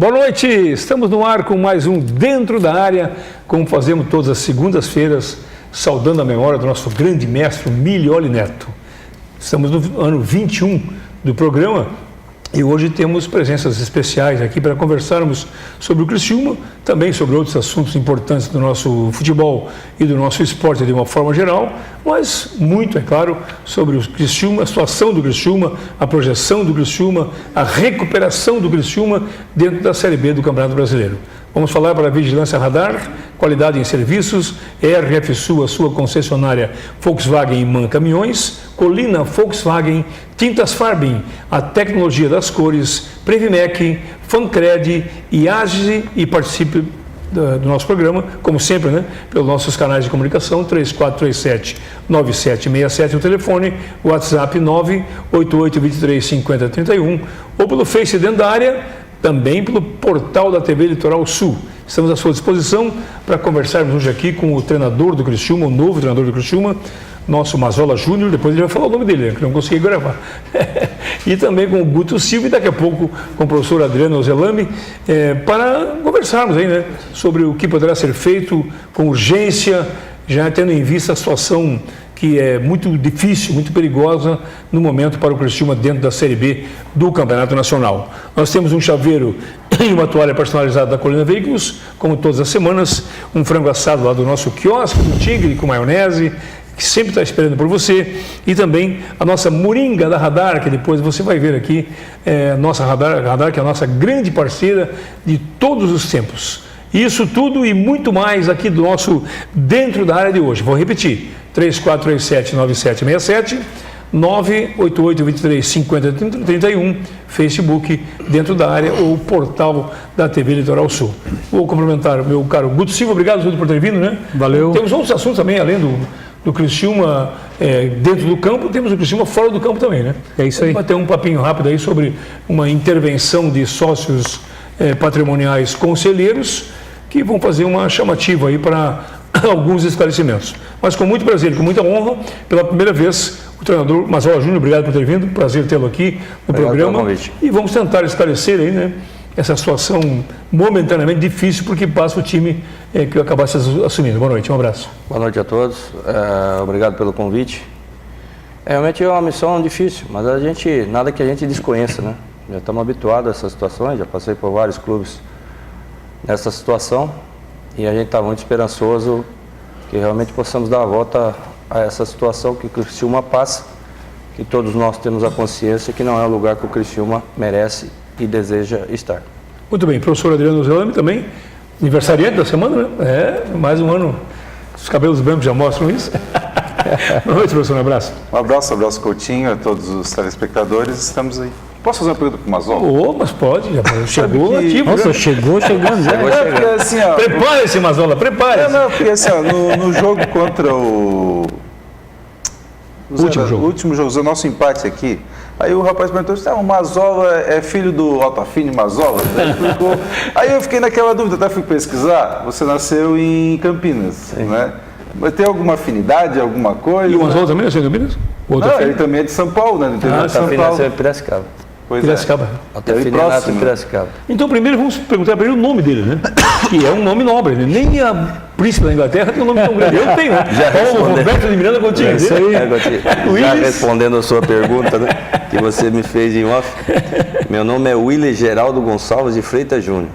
Boa noite, estamos no ar com mais um Dentro da Área, como fazemos todas as segundas-feiras, saudando a memória do nosso grande mestre Milioli Neto. Estamos no ano 21 do programa e hoje temos presenças especiais aqui para conversarmos sobre o Criciúma, também sobre outros assuntos importantes do nosso futebol e do nosso esporte de uma forma geral, mas muito, é claro, sobre o Criciúma, a situação do Criciúma, a projeção do Criciúma, a recuperação do Criciúma dentro da Série B do Campeonato Brasileiro. Vamos falar para a Vigilância Radar, qualidade em serviços, RF Sul, a sua concessionária Volkswagen e MAN Caminhões, Colina Volkswagen, Tintas Farbin, a tecnologia das cores, Previmec, Fancred, IAGE e participe do nosso programa, como sempre, né, pelos nossos canais de comunicação, 3437-9767, o telefone, WhatsApp 988235031, ou pelo Face Dentro da Área, também pelo portal da TV Litoral Sul. Estamos à sua disposição para conversarmos hoje aqui com o treinador do Criciúma, o novo treinador do Criciúma, nosso Mazola Júnior, depois ele vai falar o nome dele, que não consegui gravar. E também com o Guto Silva e daqui a pouco com o professor Adriano Ozelami, para conversarmos aí, né, sobre o que poderá ser feito com urgência, já tendo em vista a situação que é muito difícil, muito perigosa no momento para o Criciúma dentro da Série B do Campeonato Nacional. Nós temos um chaveiro e uma toalha personalizada da Colina Veículos, como todas as semanas, um frango assado lá do nosso quiosque do Tigre com maionese, que sempre está esperando por você, e também a nossa moringa da Radar, que depois você vai ver aqui, nossa Radar, que é a nossa grande parceira de todos os tempos. Isso tudo e muito mais aqui do nosso Dentro da Área de hoje. Vou repetir, 3437-9767, 988235031, Facebook Dentro da Área ou portal da TV Litoral Sul. Vou cumprimentar o meu caro Guto Silva, obrigado Guto por ter vindo, né? Valeu. Temos outros assuntos também, além do Criciúma dentro do campo, temos o Criciúma fora do campo também, né? É isso aí. Vamos bater um papinho rápido aí sobre uma intervenção de sócios patrimoniais conselheiros que vão fazer uma chamativa aí para alguns esclarecimentos. Mas com muito prazer, com muita honra, pela primeira vez, o treinador Mazola Júnior, obrigado por ter vindo, prazer tê-lo aqui no programa. E vamos tentar esclarecer aí, né, essa situação momentaneamente difícil, porque passa o time que eu acabasse assumindo. Boa noite, um abraço. Boa noite a todos, obrigado pelo convite. Realmente é uma missão difícil, mas nada que a gente desconheça, né? Já estamos habituados a essas situações, já passei por vários clubes nessa situação e a gente está muito esperançoso que realmente possamos dar a volta a essa situação que o Criciúma passa, que todos nós temos a consciência que não é o lugar que o Criciúma merece e deseja estar. Muito bem, professor Adriano Zelame também, aniversariante da semana, né? Mais um ano, os cabelos brancos já mostram isso. Boa noite, professor, um abraço. Um abraço Coutinho, a todos os telespectadores, estamos aí. Posso fazer uma pergunta para o Mazola? Mas pode, já chegou ativo. Nossa, chegou chegando. Porque, assim, prepare-se, Mazola, prepare-se. Porque assim, no jogo contra o último jogo, o nosso empate aqui, aí o rapaz perguntou, o Mazola é filho do Altafine Mazola? Aí eu fiquei naquela dúvida, até fui pesquisar, você nasceu em Campinas, né? Mas tem alguma afinidade, alguma coisa? E o Mazola também nasceu em Campinas? Não, ele também é de São Paulo, né? Altafine nasceu em Piracicaba. Piracicaba. Altafine nasceu em Piracicaba. Então, primeiro vamos perguntar para ele o nome dele, né? Que é um nome nobre, né? Nem a príncipe da Inglaterra tem um nome tão grande. Eu tenho, né? Roberto de Miranda Coutinho. Isso aí. Já respondendo a sua pergunta, né, que você me fez em off, meu nome é Willis Geraldo Gonçalves de Freitas Júnior.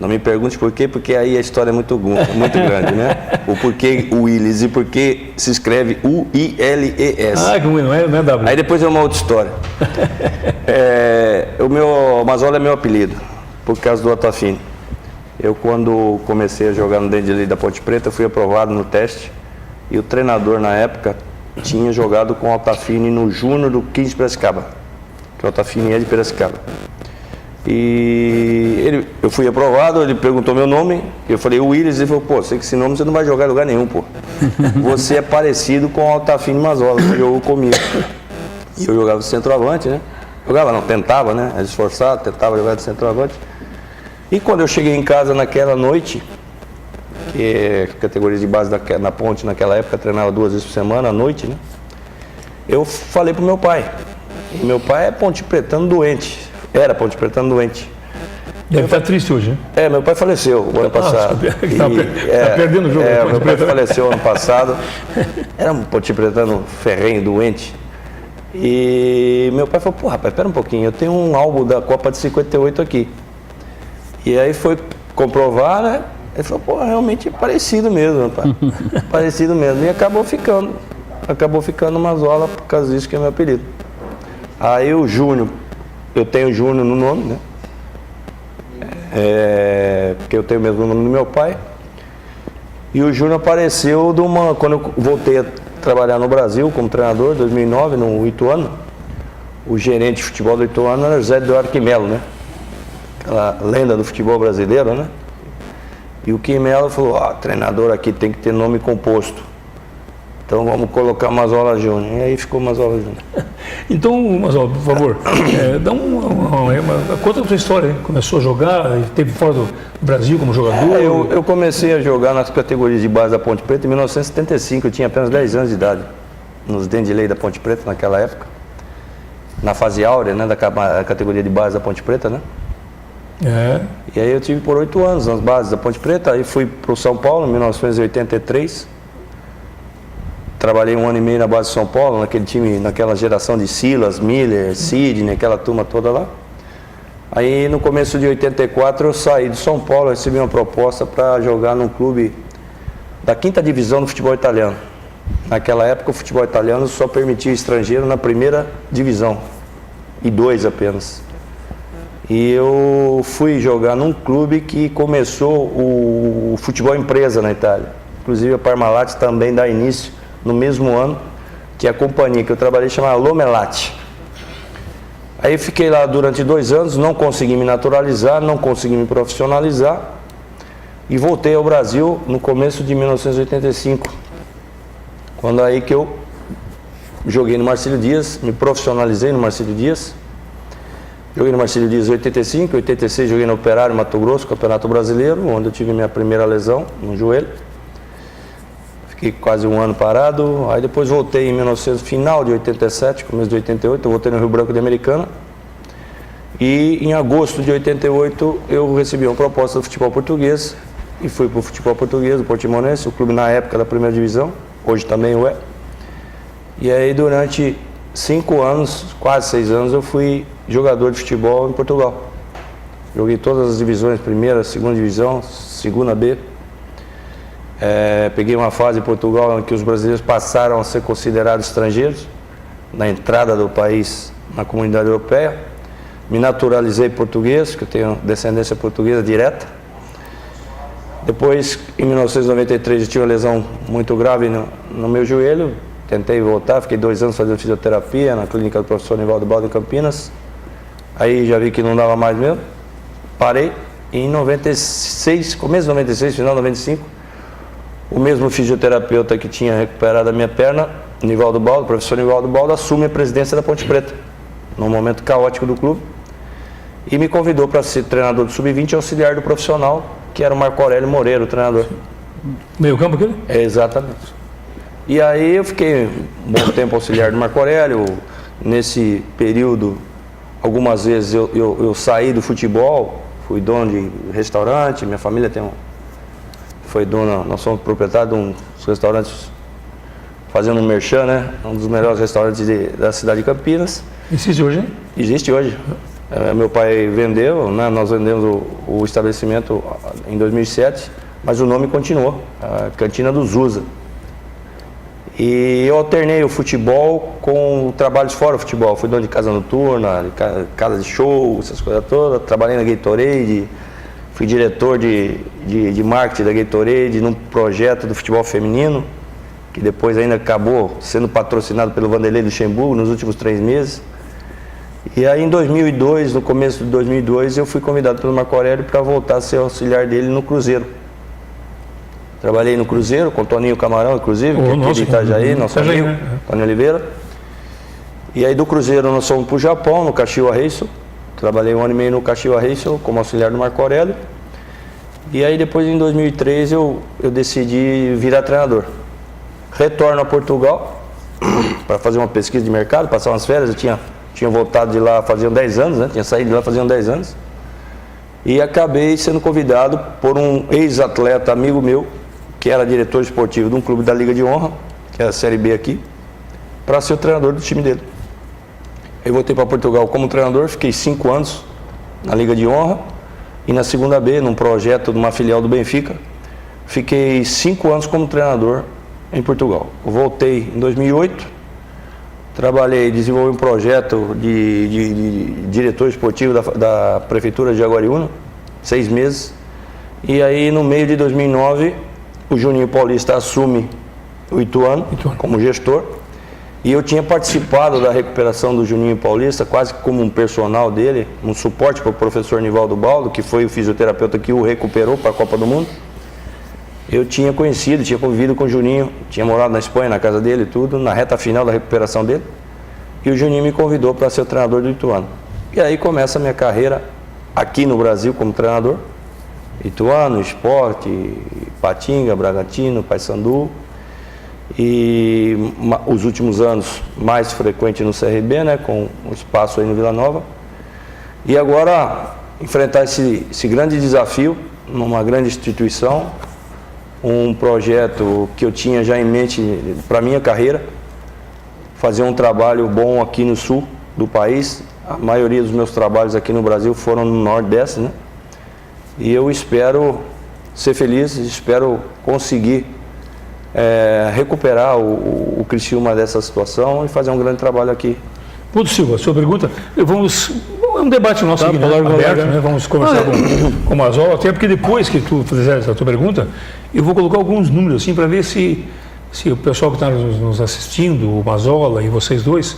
Não me pergunte por quê, porque aí a história é muito grande, né? O porquê Willis e porquê se escreve U-I-L-E-S. Que não é W. Aí depois é uma outra história. O Mazola é meu apelido, por causa do Altafine. Eu, quando comecei a jogar no Dendeli da Ponte Preta, fui aprovado no teste e o treinador, na época, tinha jogado com o Altafine no Júnior do 15 de Piracicaba, que o Altafine é de Piracicaba. E eu fui aprovado, ele perguntou meu nome, eu falei Willis, ele falou, sei que esse nome você não vai jogar em lugar nenhum, Você é parecido com o Altafine Mazola, que jogou comigo. E eu jogava de centroavante, né? Tentava, né? Era esforçado, tentava jogar de centroavante. E quando eu cheguei em casa naquela noite, que é categoria de base na Ponte naquela época, treinava 2 vezes por semana, à noite, né? Eu falei pro meu pai. E meu pai é pontepretano doente. Era pontepretano doente. Deve estar triste hoje, né? Meu pai faleceu o ano passado. Tá perdendo o jogo. Meu pai faleceu ano passado. Era um potipretano ferrenho, doente. E meu pai falou, pô, rapaz, espera um pouquinho, eu tenho um álbum da Copa de 58 aqui. E aí foi comprovar, né? Ele falou, pô, realmente é parecido mesmo, rapaz. Parecido mesmo. E acabou ficando Mazola por causa disso que é meu apelido. Aí o Júnior, eu tenho Júnior no nome, né? Porque eu tenho o mesmo nome do meu pai. E o Júnior apareceu quando eu voltei a trabalhar no Brasil como treinador, em 2009, no Ituano. O gerente de futebol do Ituano era José Eduardo Quimelo, né? Aquela lenda do futebol brasileiro, né? E o Quimelo falou, treinador aqui tem que ter nome composto. Então vamos colocar Mazola Júnior. E aí ficou Mazola Júnior. Então, Mazola, por favor, conta a sua história. Começou a jogar, esteve fora do Brasil como jogador? Eu comecei a jogar nas categorias de base da Ponte Preta em 1975. Eu tinha apenas 10 anos de idade. Nos dentes de lei da Ponte Preta naquela época. Na fase áurea, né, da categoria de base da Ponte Preta, né? E aí eu tive por 8 anos nas bases da Ponte Preta. Aí fui para o São Paulo em 1983. Trabalhei 1 ano e meio na base de São Paulo, naquele time, naquela geração de Silas, Miller, Sidney, aquela turma toda lá. Aí no começo de 84 eu saí de São Paulo, recebi uma proposta para jogar num clube da 5ª divisão do futebol italiano. Naquela época o futebol italiano só permitia estrangeiro na 1ª divisão, e 2 apenas. E eu fui jogar num clube que começou o futebol empresa na Itália. Inclusive a Parmalat também dá início no mesmo ano, que a companhia que eu trabalhei chamava Lomelati. Aí fiquei lá durante 2 anos, não consegui me naturalizar, não consegui me profissionalizar e voltei ao Brasil no começo de 1985. Quando aí que eu joguei no Marcílio Dias, me profissionalizei no Marcílio Dias. Joguei no Marcílio Dias em 85, 86 joguei no Operário Mato Grosso, Campeonato Brasileiro, onde eu tive minha primeira lesão no joelho. Fiquei quase 1 ano parado, aí depois voltei em final de 87, começo de 88, eu voltei no Rio Branco de Americana. E em agosto de 88 eu recebi uma proposta do futebol português e fui para o futebol português, do Portimonense, o clube na época da 1ª divisão, hoje também o é. E aí durante 5 anos, quase 6 anos, eu fui jogador de futebol em Portugal. Joguei todas as divisões, 1ª, 2ª divisão, 2ª B. Peguei uma fase em Portugal em que os brasileiros passaram a ser considerados estrangeiros na entrada do país na comunidade europeia. Me naturalizei português, que eu tenho descendência portuguesa direta. Depois, em 1993, eu tive uma lesão muito grave no meu joelho. Tentei voltar, fiquei 2 anos fazendo fisioterapia na clínica do professor Nivaldo Baldo em Campinas. Aí já vi que não dava mais mesmo. Parei. E em 96, começo de 96, final de 95, o mesmo fisioterapeuta que tinha recuperado a minha perna, Nivaldo Baldo, o professor Nivaldo Baldo, assume a presidência da Ponte Preta, num momento caótico do clube, e me convidou para ser treinador do Sub-20 e auxiliar do profissional, que era o Marco Aurélio Moreira, o treinador. Meio campo aquele? Exatamente. E aí eu fiquei um bom tempo auxiliar do Marco Aurélio. Nesse período, algumas vezes eu saí do futebol, fui dono de restaurante, minha família foi dona, nós somos proprietários de uns restaurantes, fazendo um merchan, né? Um dos melhores restaurantes da cidade de Campinas. Existe hoje, hein? Existe hoje. Meu pai vendeu, né? Nós vendemos o estabelecimento em 2007, mas o nome continuou, a Cantina do Zusa. E eu alternei o futebol com trabalhos fora do futebol. Fui dono de casa noturna, de casa de show, essas coisas todas. Trabalhei na Gatorade, fui diretor de marketing da Gatorade num projeto do futebol feminino, que depois ainda acabou sendo patrocinado pelo Vanderlei Luxemburgo nos últimos 3 meses. E aí em 2002, no começo de 2002, eu fui convidado pelo Marco Aurélio para voltar a ser auxiliar dele no Cruzeiro. Trabalhei no Cruzeiro com o Toninho Camarão, inclusive, que é aqui de Itajaí, nosso amigo, né? Tony Oliveira. E aí do Cruzeiro nós fomos para o Japão, no Kashiwa Reysol. Trabalhei 1 ano e meio no Kashiwa Reysol como auxiliar do Marco Aurélio. E aí depois em 2003 eu decidi virar treinador. Retorno a Portugal para fazer uma pesquisa de mercado, passar umas férias. Eu tinha voltado de lá faziam 10 anos, né? Tinha saído de lá faziam 10 anos. E acabei sendo convidado por um ex-atleta amigo meu, que era diretor esportivo de um clube da Liga de Honra, que é a Série B aqui, para ser o treinador do time dele. Eu voltei para Portugal como treinador, fiquei 5 anos na Liga de Honra e na segunda B, num projeto de uma filial do Benfica, fiquei 5 anos como treinador em Portugal. Eu voltei em 2008, trabalhei, desenvolvi um projeto de diretor esportivo da Prefeitura de Jaguariúna, 6 meses, e aí no meio de 2009 o Juninho Paulista assume o Ituano como gestor, e eu tinha participado da recuperação do Juninho Paulista quase como um personal dele, um suporte para o professor Nivaldo Baldo, que foi o fisioterapeuta que o recuperou para a Copa do Mundo. Eu tinha conhecido, tinha convivido com o Juninho, tinha morado na Espanha, na casa dele e tudo, na reta final da recuperação dele, e o Juninho me convidou para ser o treinador do Ituano. E aí começa a minha carreira aqui no Brasil como treinador, Ituano, Sport, Patinga, Bragantino, Paysandu, e os últimos anos mais frequente no CRB, né, com um espaço aí no Vila Nova. E agora enfrentar esse grande desafio numa grande instituição, um projeto que eu tinha já em mente para a minha carreira, fazer um trabalho bom aqui no sul do país. A maioria dos meus trabalhos aqui no Brasil foram no Nordeste, né? E eu espero ser feliz, espero conseguir recuperar o Criciúma dessa situação e fazer um grande trabalho aqui. Puto Silva, sua pergunta, é um debate nosso aqui, né, aberto, né? Vamos conversar com o Mazola, até porque depois que tu fizer essa tua pergunta, eu vou colocar alguns números assim para ver se o pessoal que está nos assistindo, o Mazola e vocês dois,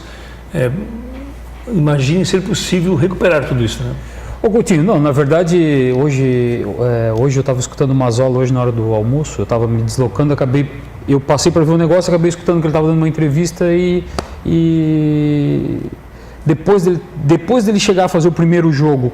imaginem ser possível recuperar tudo isso, né? Ô Coutinho, não, na verdade, hoje eu estava escutando o Mazola hoje na hora do almoço, eu estava me deslocando, eu passei para ver um negócio, acabei escutando que ele estava dando uma entrevista e depois dele chegar a fazer o primeiro jogo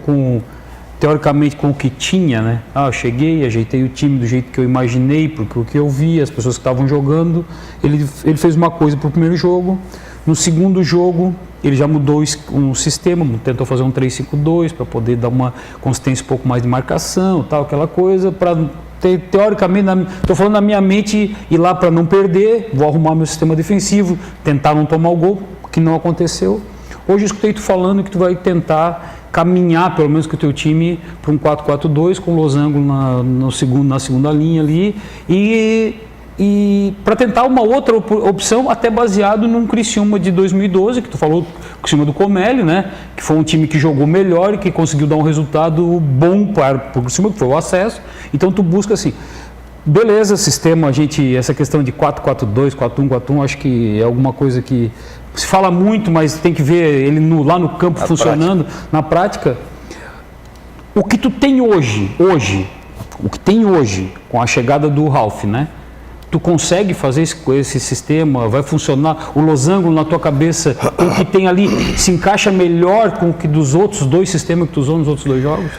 teoricamente com o que tinha, né? Eu cheguei, ajeitei o time do jeito que eu imaginei, porque o que eu vi, as pessoas que estavam jogando, ele fez uma coisa para o primeiro jogo. No segundo jogo, ele já mudou um sistema, tentou fazer um 3-5-2 para poder dar uma consistência um pouco mais de marcação, tal, aquela coisa, para teoricamente, estou falando na minha mente, ir lá para não perder, vou arrumar meu sistema defensivo, tentar não tomar o gol, que não aconteceu. Hoje eu escutei tu falando que tu vai tentar caminhar, pelo menos com o teu time, para um 4-4-2, com o losango na segunda linha ali, e para tentar uma outra opção, até baseado num Criciúma de 2012, que tu falou, Criciúma do Comelli, né? Que foi um time que jogou melhor e que conseguiu dar um resultado bom para o Criciúma, que foi o acesso. Então tu busca assim, beleza, sistema, essa questão de 4-4-2, 4-1-4-1, acho que é alguma coisa que se fala muito, mas tem que ver ele lá no campo funcionando, na prática. O que tu tem hoje, com a chegada do Ralf, né? Tu consegue fazer esse sistema, vai funcionar, o losango na tua cabeça, o que tem ali, se encaixa melhor com o que dos outros dois sistemas que tu usou nos outros dois jogos?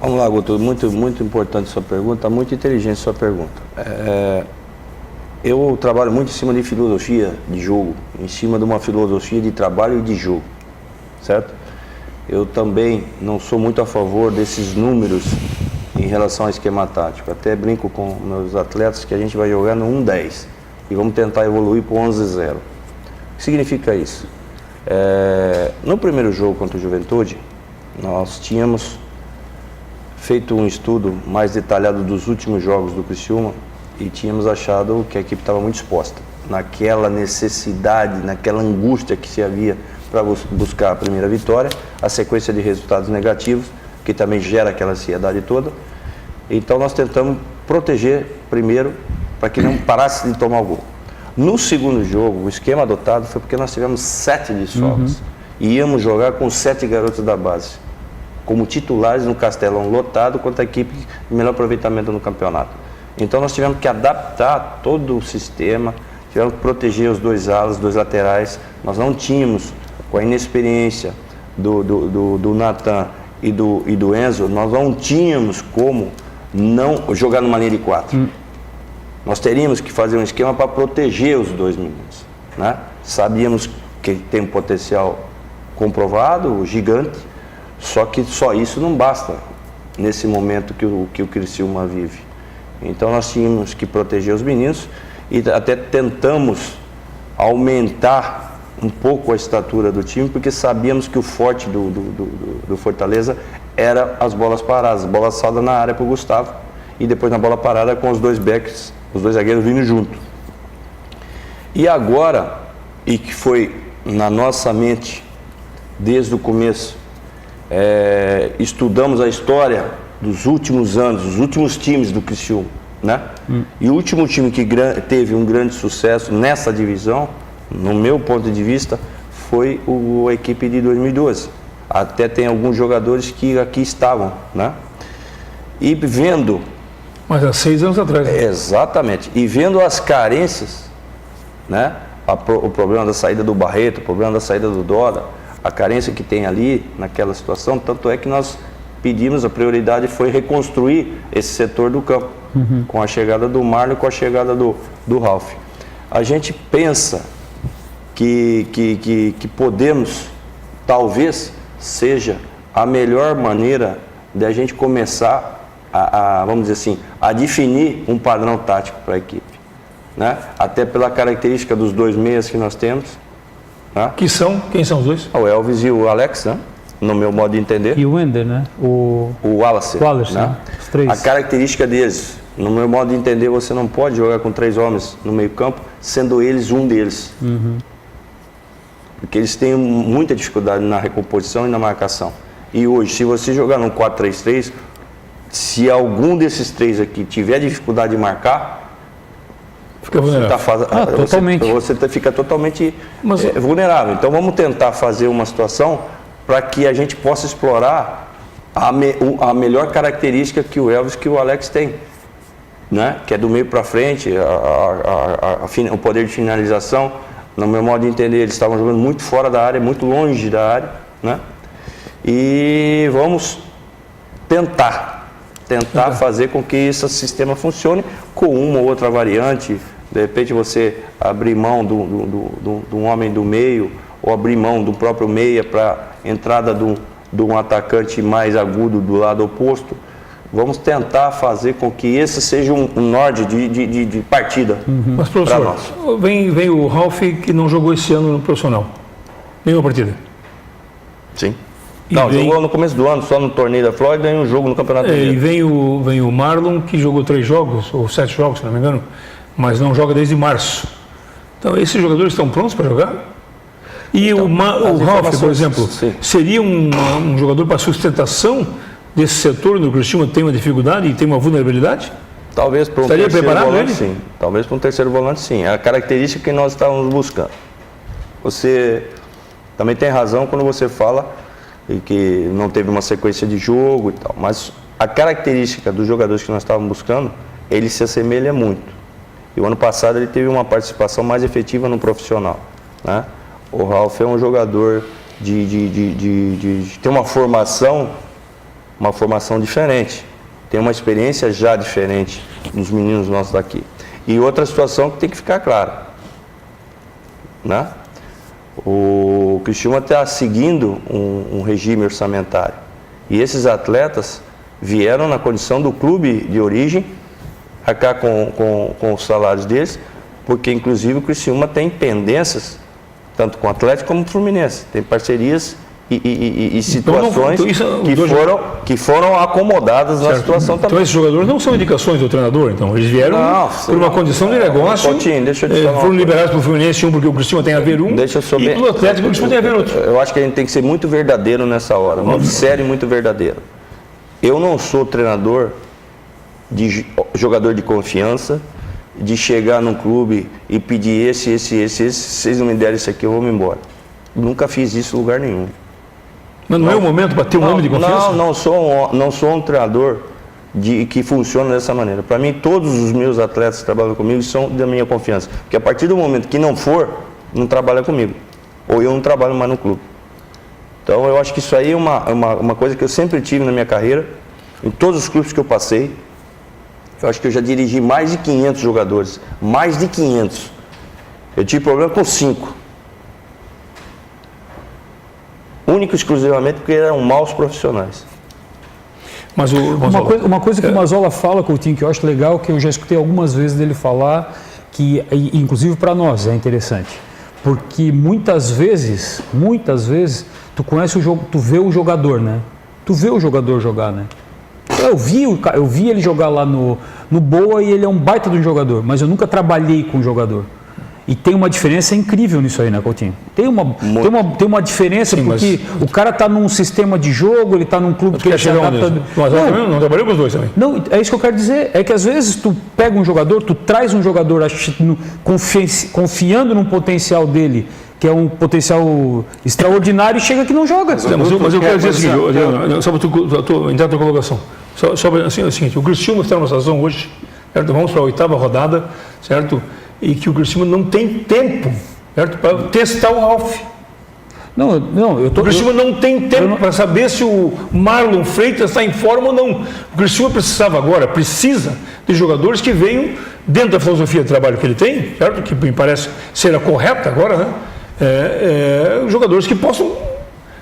Vamos lá, Guto, muito, muito importante sua pergunta, muito inteligente sua pergunta. Eu trabalho muito em cima de filosofia de jogo, em cima de uma filosofia de trabalho e de jogo, certo? Eu também não sou muito a favor desses números em relação ao esquema tático. Até brinco com meus atletas que a gente vai jogar no 1-10 e vamos tentar evoluir para o 11-0. O que significa isso? No primeiro jogo contra o Juventude, nós tínhamos feito um estudo mais detalhado dos últimos jogos do Criciúma e tínhamos achado que a equipe estava muito exposta naquela necessidade, naquela angústia que se havia para buscar a primeira vitória, a sequência de resultados negativos, que também gera aquela ansiedade toda. Então nós tentamos proteger primeiro para que não parasse de tomar o gol. No segundo jogo, o esquema adotado foi porque nós tivemos 7 desfalques e íamos jogar com 7 garotos da base, como titulares no Castelão lotado contra a equipe de melhor aproveitamento no campeonato. Então nós tivemos que adaptar todo o sistema, tivemos que proteger os 2 alas, 2 laterais. Nós não tínhamos, com a inexperiência do Natan e do Enzo, nós não tínhamos como não jogar numa linha de 4. Nós teríamos que fazer um esquema para proteger os 2 meninos, né? Sabíamos que tem um potencial comprovado, gigante, só que só isso não basta. nesse momento que o Criciúma vive. Então nós tínhamos que proteger os meninos e até tentamos aumentar um pouco a estatura do time, porque sabíamos que o forte do Fortaleza era as bolas paradas, bola alçada na área para o Gustavo e depois na bola parada com os dois backs, os dois zagueiros vindo junto. E agora, e que foi na nossa mente desde o começo, estudamos a história dos últimos anos, dos últimos times do Criciúma, né? E o último time que teve um grande sucesso nessa divisão, no meu ponto de vista, foi a equipe de 2012. Até tem alguns jogadores que aqui estavam, né? E vendo... Mas há 6 anos atrás. Né? Exatamente. E vendo as carências, né? O problema da saída do Barreto, o problema da saída do Dora, a carência que tem ali naquela situação, tanto é que nós pedimos, a prioridade foi reconstruir esse setor do campo, com a chegada do Marlon e com a chegada do Ralf. A gente pensa que podemos, talvez seja a melhor maneira de a gente começar vamos dizer assim, a definir um padrão tático para a equipe, né? Até pela característica dos 2 meias que nós temos, né? Quem são os dois? O Elvis e o Alex, né? No meu modo de entender. E o Wender, né? O Wallace. O Wallace, né? Os 3. A característica deles, no meu modo de entender, você não pode jogar com 3 homens no meio campo, sendo eles um deles. Porque eles têm muita dificuldade na recomposição e na marcação. E hoje, se você jogar num 4-3-3, se algum desses 3 aqui tiver dificuldade de marcar, Fica vulnerável. Totalmente. Você fica totalmente vulnerável. Então vamos tentar fazer uma situação para que a gente possa explorar a melhor característica que o Elvis, que o Alex tem, né? Que é do meio para frente, o poder de finalização. No meu modo de entender, eles estavam jogando muito fora da área, muito longe da área, né? E vamos tentar fazer com que esse sistema funcione com uma ou outra variante. De repente você abrir mão de um homem do meio, ou abrir mão do próprio meia para entrada de um atacante mais agudo do lado oposto. Vamos tentar fazer com que esse seja um norte de partida. Mas, professor, vem o Ralf, que não jogou esse ano no profissional. Nenhuma partida. Sim. Não, jogou no começo do ano, só no torneio da Flórida e um jogo no Campeonato E vem o Marlon, que jogou 3 jogos, ou 7 jogos, se não me engano, mas não joga desde março. Então, esses jogadores estão prontos para jogar? E então, o Ralf, por exemplo, seria um jogador para sustentação desse setor no Criciúma, tem uma dificuldade e tem uma vulnerabilidade? Talvez para um terceiro volante, sim. Talvez para um terceiro volante, sim. É a característica que nós estávamos buscando. Você também tem razão quando você fala e que não teve uma sequência de jogo e tal, mas a característica dos jogadores que nós estávamos buscando, ele se assemelha muito. E o ano passado ele teve uma participação mais efetiva no profissional, né? O Ralf é um jogador de ter uma formação diferente, tem uma experiência já diferente dos meninos nossos daqui. E outra situação que tem que ficar clara, né? O Criciúma está seguindo um regime orçamentário. E esses atletas vieram na condição do clube de origem, arcar com os salários deles, porque inclusive o Criciúma tem pendências, tanto com o Atlético como com o Fluminense. Tem parcerias e situações que foram acomodadas na situação também. Então esses jogadores não são indicações do treinador, então eles vieram por uma condição de negócio. Coutinho, deixa eu te falar, foram liberados para o Fluminense porque o Criciúma tem a ver um, e pelo Atlético o Criciúma tem a ver outro. Eu acho que a gente tem que ser muito verdadeiro nessa hora, muito sério e muito verdadeiro. Eu não sou treinador de jogador de confiança, de chegar num clube e pedir esse, se vocês não me derem isso aqui eu vou me embora. Nunca fiz isso em lugar nenhum. Mas não é o momento para ter um homem de confiança? Não sou um treinador que funciona dessa maneira. Para mim, todos os meus atletas que trabalham comigo são da minha confiança. Porque a partir do momento que não for, não trabalha comigo. Ou eu não trabalho mais no clube. Então, eu acho que isso aí é uma coisa que eu sempre tive na minha carreira, em todos os clubes que eu passei. Eu acho que eu já dirigi mais de 500 jogadores. Mais de 500. Eu tive problema com 5. Único e exclusivamente porque eram maus profissionais. Mas o Mazola, Uma coisa que o Mazola fala, Coutinho, que eu acho legal, que eu já escutei algumas vezes dele falar, que inclusive para nós é interessante. Porque muitas vezes, tu conhece o jogo, tu vê o jogador, né? Tu vê o jogador jogar, né? Eu vi ele jogar lá no Boa e ele é um baita de um jogador, mas eu nunca trabalhei com o jogador. E tem uma diferença incrível nisso aí, né, Coutinho? Tem uma diferença, sim, porque o cara está num sistema de jogo, ele está num clube que ele se adapta... Mas não trabalhou com os dois também. Não, é isso que eu quero dizer. É que às vezes tu pega um jogador, tu traz um jogador confiando no potencial dele, que é um potencial extraordinário, e chega que não joga. Mas eu quero dizer o seguinte, só para tu entrar na tua colocação. Só assim, é o seguinte, o Criciúma está numa situação hoje, certo? Vamos para a 8ª rodada, certo? E que o Criciúma não tem tempo, certo? Para testar o Ralf. O Criciúma não tem tempo para saber se o Marlon Freitas está em forma ou não. O Criciúma precisa de jogadores que venham dentro da filosofia de trabalho que ele tem, certo? Que me parece ser a correta agora, né? Jogadores que possam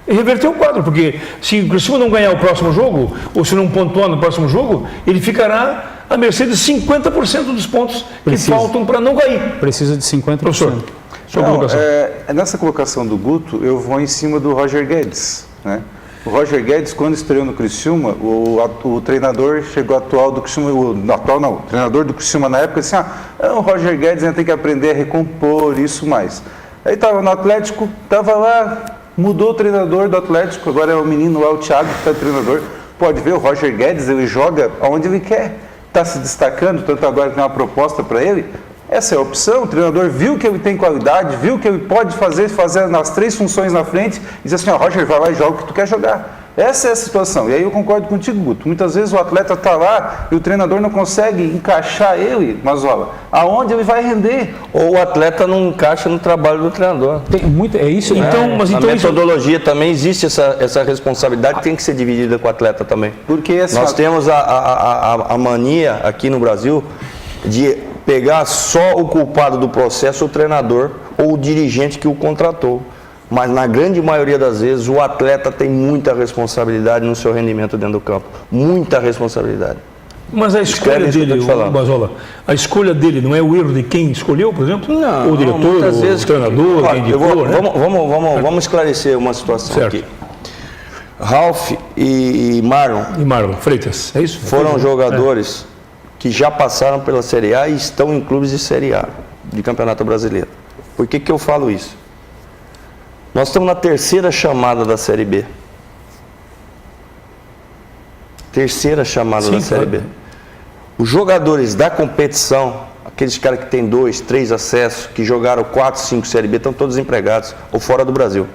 reverter o quadro, porque se o Criciúma não ganhar o próximo jogo, ou se não pontuar no próximo jogo, ele ficará à mercê de 50% dos pontos que faltam para não cair. Precisa de 50%. Professor, sua colocação. Nessa colocação do Guto, eu vou em cima do Roger Guedes, né? O Roger Guedes, quando estreou no Criciúma, o treinador chegou atual do Criciúma, o treinador do Criciúma na época, assim, o Roger Guedes tem que aprender a recompor isso mais. Aí estava no Atlético, estava lá, mudou o treinador do Atlético, agora é o menino lá, o Thiago, que está treinador. Pode ver, o Roger Guedes, ele joga onde ele quer, está se destacando, tanto agora tem uma proposta para ele. Essa é a opção, o treinador viu que ele tem qualidade, viu que ele pode fazer nas 3 funções na frente, e diz assim, Roger, vai lá e joga o que tu quer jogar. Essa é a situação, e aí eu concordo contigo, Guto. Muitas vezes o atleta está lá e o treinador não consegue encaixar ele, Mazola, aonde ele vai render. Ou o atleta não encaixa no trabalho do treinador. É isso. Na metodologia também existe essa responsabilidade que tem que ser dividida com o atleta também. Porque assim, nós temos a mania aqui no Brasil de pegar só o culpado do processo, o treinador ou o dirigente que o contratou. Mas na grande maioria das vezes o atleta tem muita responsabilidade no seu rendimento dentro do campo. Muita responsabilidade. Mas a escolha dele, Mazola, a escolha dele não é o erro de quem escolheu, por exemplo? Não, o diretor, o treinador, quem indicou, né? Vamos esclarecer uma situação certo. aqui. Ralf e Marlon. E Marlon Freitas, é isso? Foram jogadores que já passaram pela Série A e estão em clubes de Série A, de Campeonato Brasileiro. Por que eu falo isso? Nós estamos na 3ª chamada da Série B. 3ª chamada da Série B. Os jogadores da competição, aqueles caras que têm 2, 3 acessos, que jogaram 4, 5 Série B, estão todos empregados ou fora do Brasil.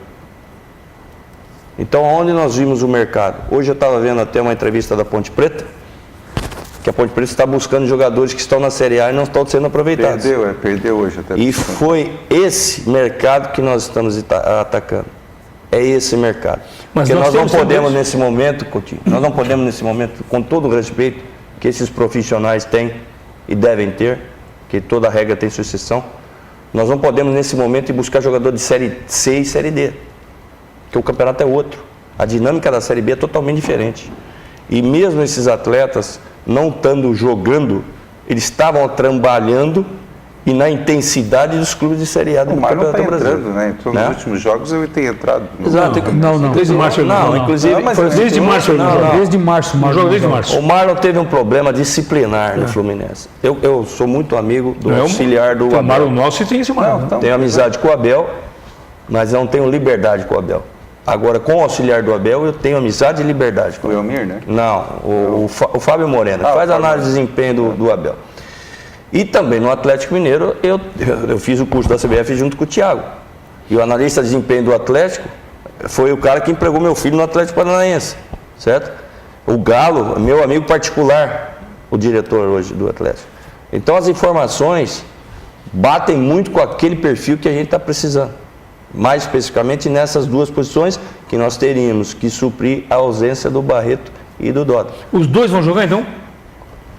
Então, onde nós vimos o mercado? Hoje eu estava vendo até uma entrevista da Ponte Preta, que a Ponte Preta está buscando jogadores que estão na Série A e não estão sendo aproveitados. Perdeu hoje até. E foi esse mercado que nós estamos atacando. É esse mercado. Mas porque nós não podemos nesse momento, Coutinho, nós não podemos nesse momento, com todo o respeito que esses profissionais têm e devem ter, que toda regra tem sua exceção, nós não podemos nesse momento ir buscar jogador de Série C e Série D, porque o campeonato é outro. A dinâmica da Série B é totalmente diferente. E mesmo esses atletas não estando jogando, eles estavam trabalhando e na intensidade dos clubes de Série A do Campeonato Brasileiro. Né? Então, nos últimos jogos ele tem entrado. Exato. Não. Desde março não. Inclusive, desde março. Desde março. Desde março. O Marlon teve um problema disciplinar no Fluminense. Eu sou muito amigo do auxiliar do Abel. O Marlon nosso tem esse Marlon. Tenho amizade com o Abel, mas não tenho liberdade com o Abel. Agora, com o auxiliar do Abel, eu tenho amizade e liberdade com o Elmir, né? Não, o Fábio Moreno, faz análise de desempenho do Abel. E também no Atlético Mineiro, eu fiz o curso da CBF junto com o Thiago. E o analista de desempenho do Atlético foi o cara que empregou meu filho no Atlético Paranaense, certo? O Galo, meu amigo particular, o diretor hoje do Atlético. Então, as informações batem muito com aquele perfil que a gente está precisando. Mais especificamente nessas 2 posições que nós teríamos que suprir a ausência do Barreto e do Dodge. Os dois vão jogar então?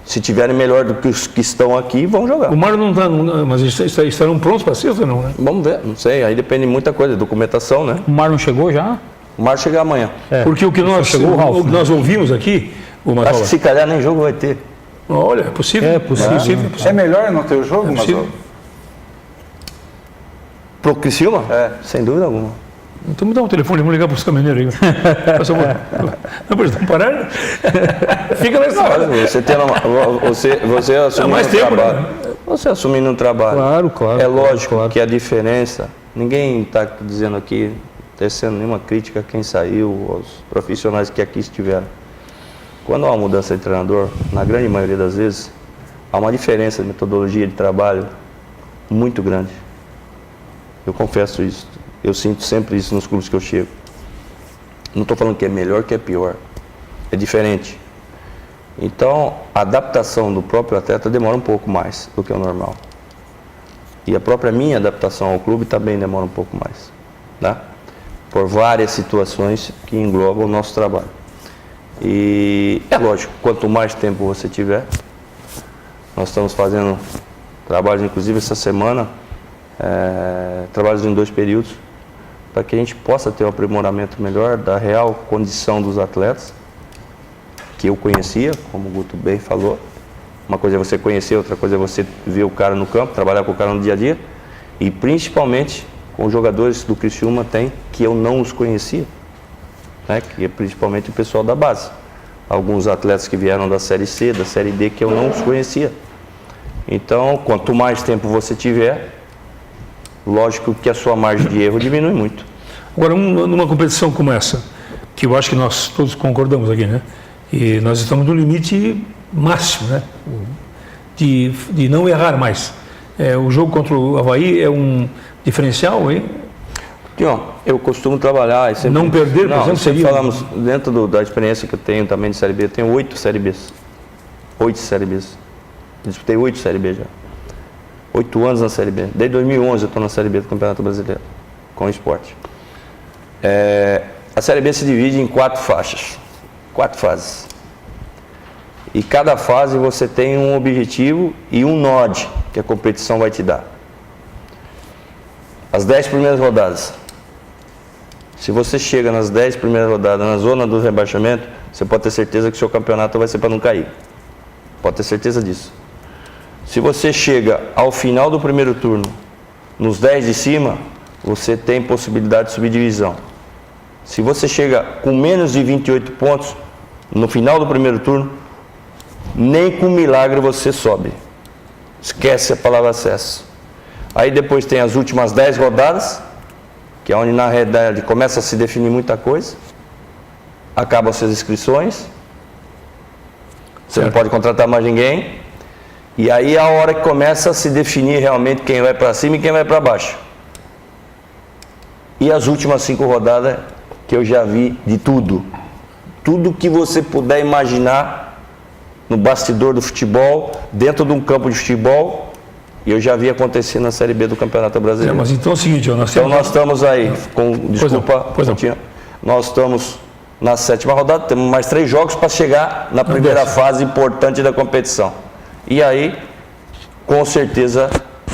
Se tiverem melhor do que os que estão aqui, vão jogar. O Mário não está, mas estarão prontos para sexta ou não, né? Vamos ver, não sei, aí depende de muita coisa, documentação, né? O Marlon chegou já? O Mário chega amanhã. Porque o que nós ouvimos aqui, O Acho Mazola. que se calhar nem jogo vai ter. Olha, é possível. É possível. É melhor não ter o jogo, possível. Mazola? Pro Criciúma? É. Sem dúvida alguma. Então me dá um telefone, vamos ligar para os caminhoneiros aí. Não pode parar? Fica na estrada. Você tem você assumindo mais um tempo, trabalho. né? Você assumindo um trabalho. Claro. É lógico claro. que a diferença, ninguém está dizendo aqui, tecendo nenhuma crítica a quem saiu, aos profissionais que aqui estiveram. Quando há uma mudança de treinador, na grande maioria das vezes, há uma diferença de metodologia de trabalho muito grande. Eu confesso isso. Eu sinto sempre isso nos clubes que eu chego. Não estou falando que é melhor, que é pior. É diferente. Então, a adaptação do próprio atleta demora um pouco mais do que o normal. E a própria minha adaptação ao clube também demora um pouco mais. Tá? Por várias situações que englobam o nosso trabalho. E é lógico, quanto mais tempo você tiver, nós estamos fazendo trabalhos, inclusive essa semana, trabalhos em 2 períodos, para que a gente possa ter um aprimoramento melhor da real condição dos atletas, que eu conhecia, como o Guto bem falou. Uma coisa é você conhecer, outra coisa é você ver o cara no campo, trabalhar com o cara no dia a dia, e principalmente com os jogadores do Criciúma que eu não os conhecia, né? Que é principalmente o pessoal da base. Alguns atletas que vieram da Série C, da Série D, que eu não os conhecia. Então, quanto mais tempo você tiver, lógico que a sua margem de erro diminui muito. Agora, numa competição como essa, que eu acho que nós todos concordamos aqui, né? E nós estamos no limite máximo, né? De não errar mais. O jogo contra o Avaí é um diferencial, hein? Tião, eu costumo trabalhar... Sempre, não perder, por exemplo, sempre seria... falamos, dentro da experiência que eu tenho também de Série B, eu tenho 8 Série Bs. 8 Série Bs. Eu disputei 8 Série B já. 8 anos na Série B. Desde 2011 eu estou na Série B do Campeonato Brasileiro, com o esporte. A Série B se divide em 4 faixas, 4 fases. E cada fase você tem um objetivo e um NOD que a competição vai te dar. As 10 primeiras rodadas. Se você chega nas 10 primeiras rodadas na zona do rebaixamento, você pode ter certeza que o seu campeonato vai ser para não cair. Pode ter certeza disso. Se você chega ao final do primeiro turno, nos 10 de cima, você tem possibilidade de subir divisão. Se você chega com menos de 28 pontos, no final do primeiro turno, nem com milagre você sobe. Esquece a palavra acesso. Aí depois tem as últimas 10 rodadas, que é onde na realidade começa a se definir muita coisa. Acabam as inscrições. Você não pode contratar mais ninguém. E aí é a hora que começa a se definir realmente quem vai para cima e quem vai para baixo. E as últimas 5 rodadas que eu já vi de tudo. Tudo que você puder imaginar no bastidor do futebol, dentro de um campo de futebol, e eu já vi acontecer na Série B do Campeonato Brasileiro. Mas então é o seguinte, nós estamos aí, nós estamos na 7ª rodada, temos mais 3 jogos para chegar na primeira fase importante da competição. E aí, com certeza,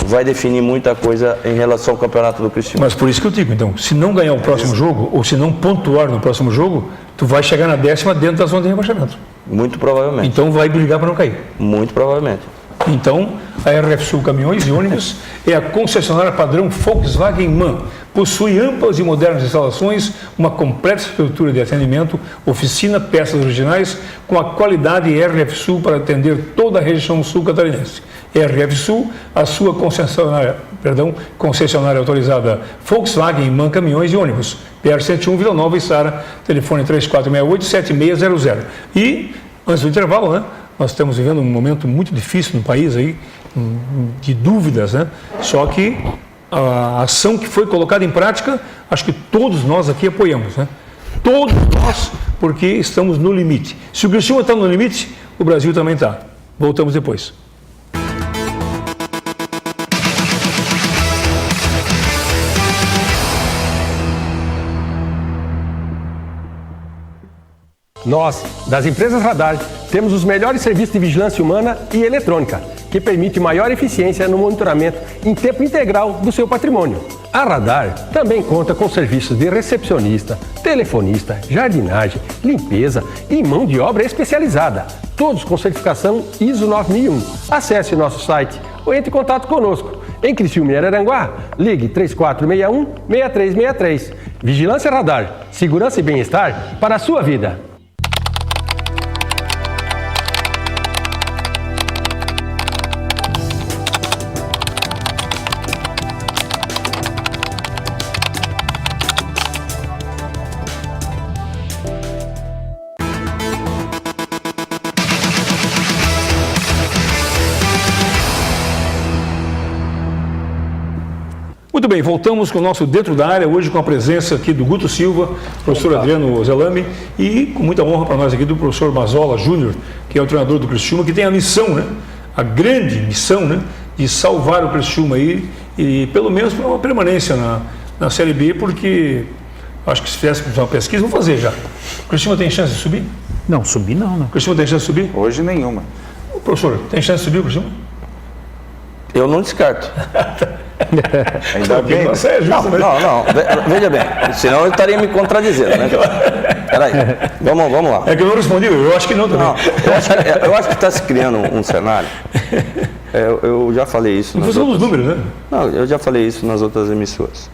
vai definir muita coisa em relação ao Campeonato do Criciúma. Mas por isso que eu digo, então, se não ganhar o próximo jogo, ou se não pontuar no próximo jogo, tu vai chegar na 10ª dentro da zona de rebaixamento. Muito provavelmente. Então vai brigar para não cair. Muito provavelmente. Então, a RF Sul Caminhões e Ônibus é a concessionária padrão Volkswagen MAN. Possui amplas e modernas instalações, uma completa estrutura de atendimento, oficina, peças originais, com a qualidade RF Sul para atender toda a região sul catarinense. RF Sul, a sua concessionária autorizada Volkswagen MAN Caminhões e Ônibus. PR101 Vila Nova e Sara, telefone 3468-7600. E, antes do intervalo, né? Nós estamos vivendo um momento muito difícil no país aí, de dúvidas, né? Só que a ação que foi colocada em prática, acho que todos nós aqui apoiamos, né? Todos nós, porque estamos no limite. Se o Criciúma está no limite, o Brasil também está. Voltamos depois. Nós, das empresas Radar, temos os melhores serviços de vigilância humana e eletrônica. que permite maior eficiência no monitoramento em tempo integral do seu patrimônio. A Radar também conta com serviços de recepcionista, telefonista, jardinagem, limpeza e mão de obra especializada, todos com certificação ISO 9001. Acesse nosso site ou entre em contato conosco. Em Criciúma e Araranguá, ligue 3461-6363. Vigilância Radar, segurança e bem-estar para a sua vida. Muito bem, voltamos com o nosso Dentro da Área, hoje com a presença aqui do Guto Silva, professor Adriano Zelame, e com muita honra para nós aqui do professor Mazola Júnior, que é o treinador do Criciúma, que tem a missão, né, a grande missão, né, de salvar o Criciúma aí, e pelo menos para uma permanência na Série B, porque acho que se fizéssemos uma pesquisa, vamos fazer já. O Criciúma tem chance de subir? Não, subir não, né? O Criciúma tem chance de subir? Hoje nenhuma. Professor, tem chance de subir o Criciúma? Eu não descarto. Ainda bem. Nossa, é justo, né? Não. Veja bem, senão eu estaria me contradizendo, né? Peraí, vamos lá. É que eu não respondi, eu acho que não também. Não, eu acho que está se criando um cenário. Eu já falei isso. Em função dos números, né? Não, eu já falei isso nas outras emissoras.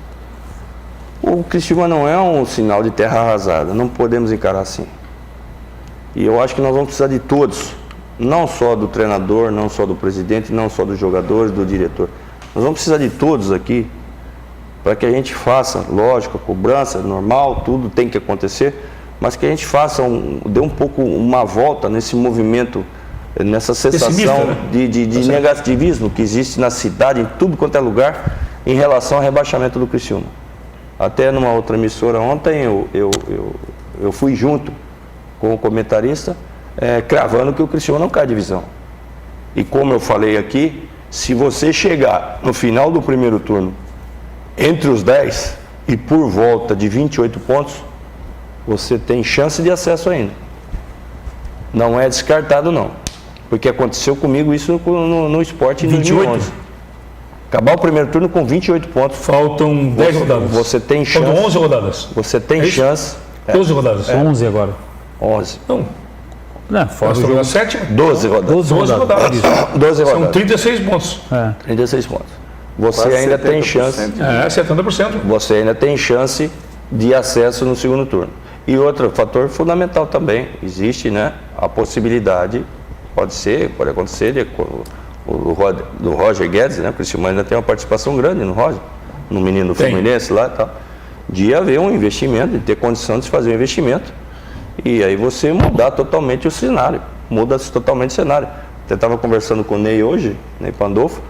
O Criciúma não é um sinal de terra arrasada, não podemos encarar assim. E eu acho que nós vamos precisar de todos, não só do treinador, não só do presidente, não só dos jogadores, do diretor. Nós vamos precisar de todos aqui para que a gente faça, lógico, a cobrança normal, tudo tem que acontecer, mas que a gente faça, dê um pouco uma volta nesse movimento, nessa sensação, né? de negativismo que existe na cidade, em tudo quanto é lugar, em relação ao rebaixamento do Criciúma. Até numa outra emissora ontem eu fui junto com o comentarista, cravando que o Criciúma não cai divisão. E como eu falei aqui, se você chegar no final do primeiro turno entre os 10 e por volta de 28 pontos, você tem chance de acesso ainda. Não é descartado não, porque aconteceu comigo isso no Sport em 2011. Acabar o primeiro turno com 28 pontos. Faltam 10 rodadas. Você tem chance. Faltam 11 rodadas. Você tem chance. 12 rodadas. 11 agora. 11. Não, Não, fora nós o estamos jogo. na sétima. 12 rodadas. 12 rodadas. 12 São rodadas. 36 pontos. 36 pontos. Você Quase ainda tem 70%. chance. 70%. Você ainda tem chance de acesso no segundo turno. E outro fator fundamental também, existe, né, a possibilidade, pode acontecer, do Roger Guedes, né, o Criciúma ainda tem uma participação grande no Roger, no menino Fluminense lá e tal, de haver um investimento, de ter condição de se fazer um investimento, e aí você mudar totalmente o cenário, muda-se totalmente o cenário. Eu estava conversando com o Ney hoje, Ney Pandolfo,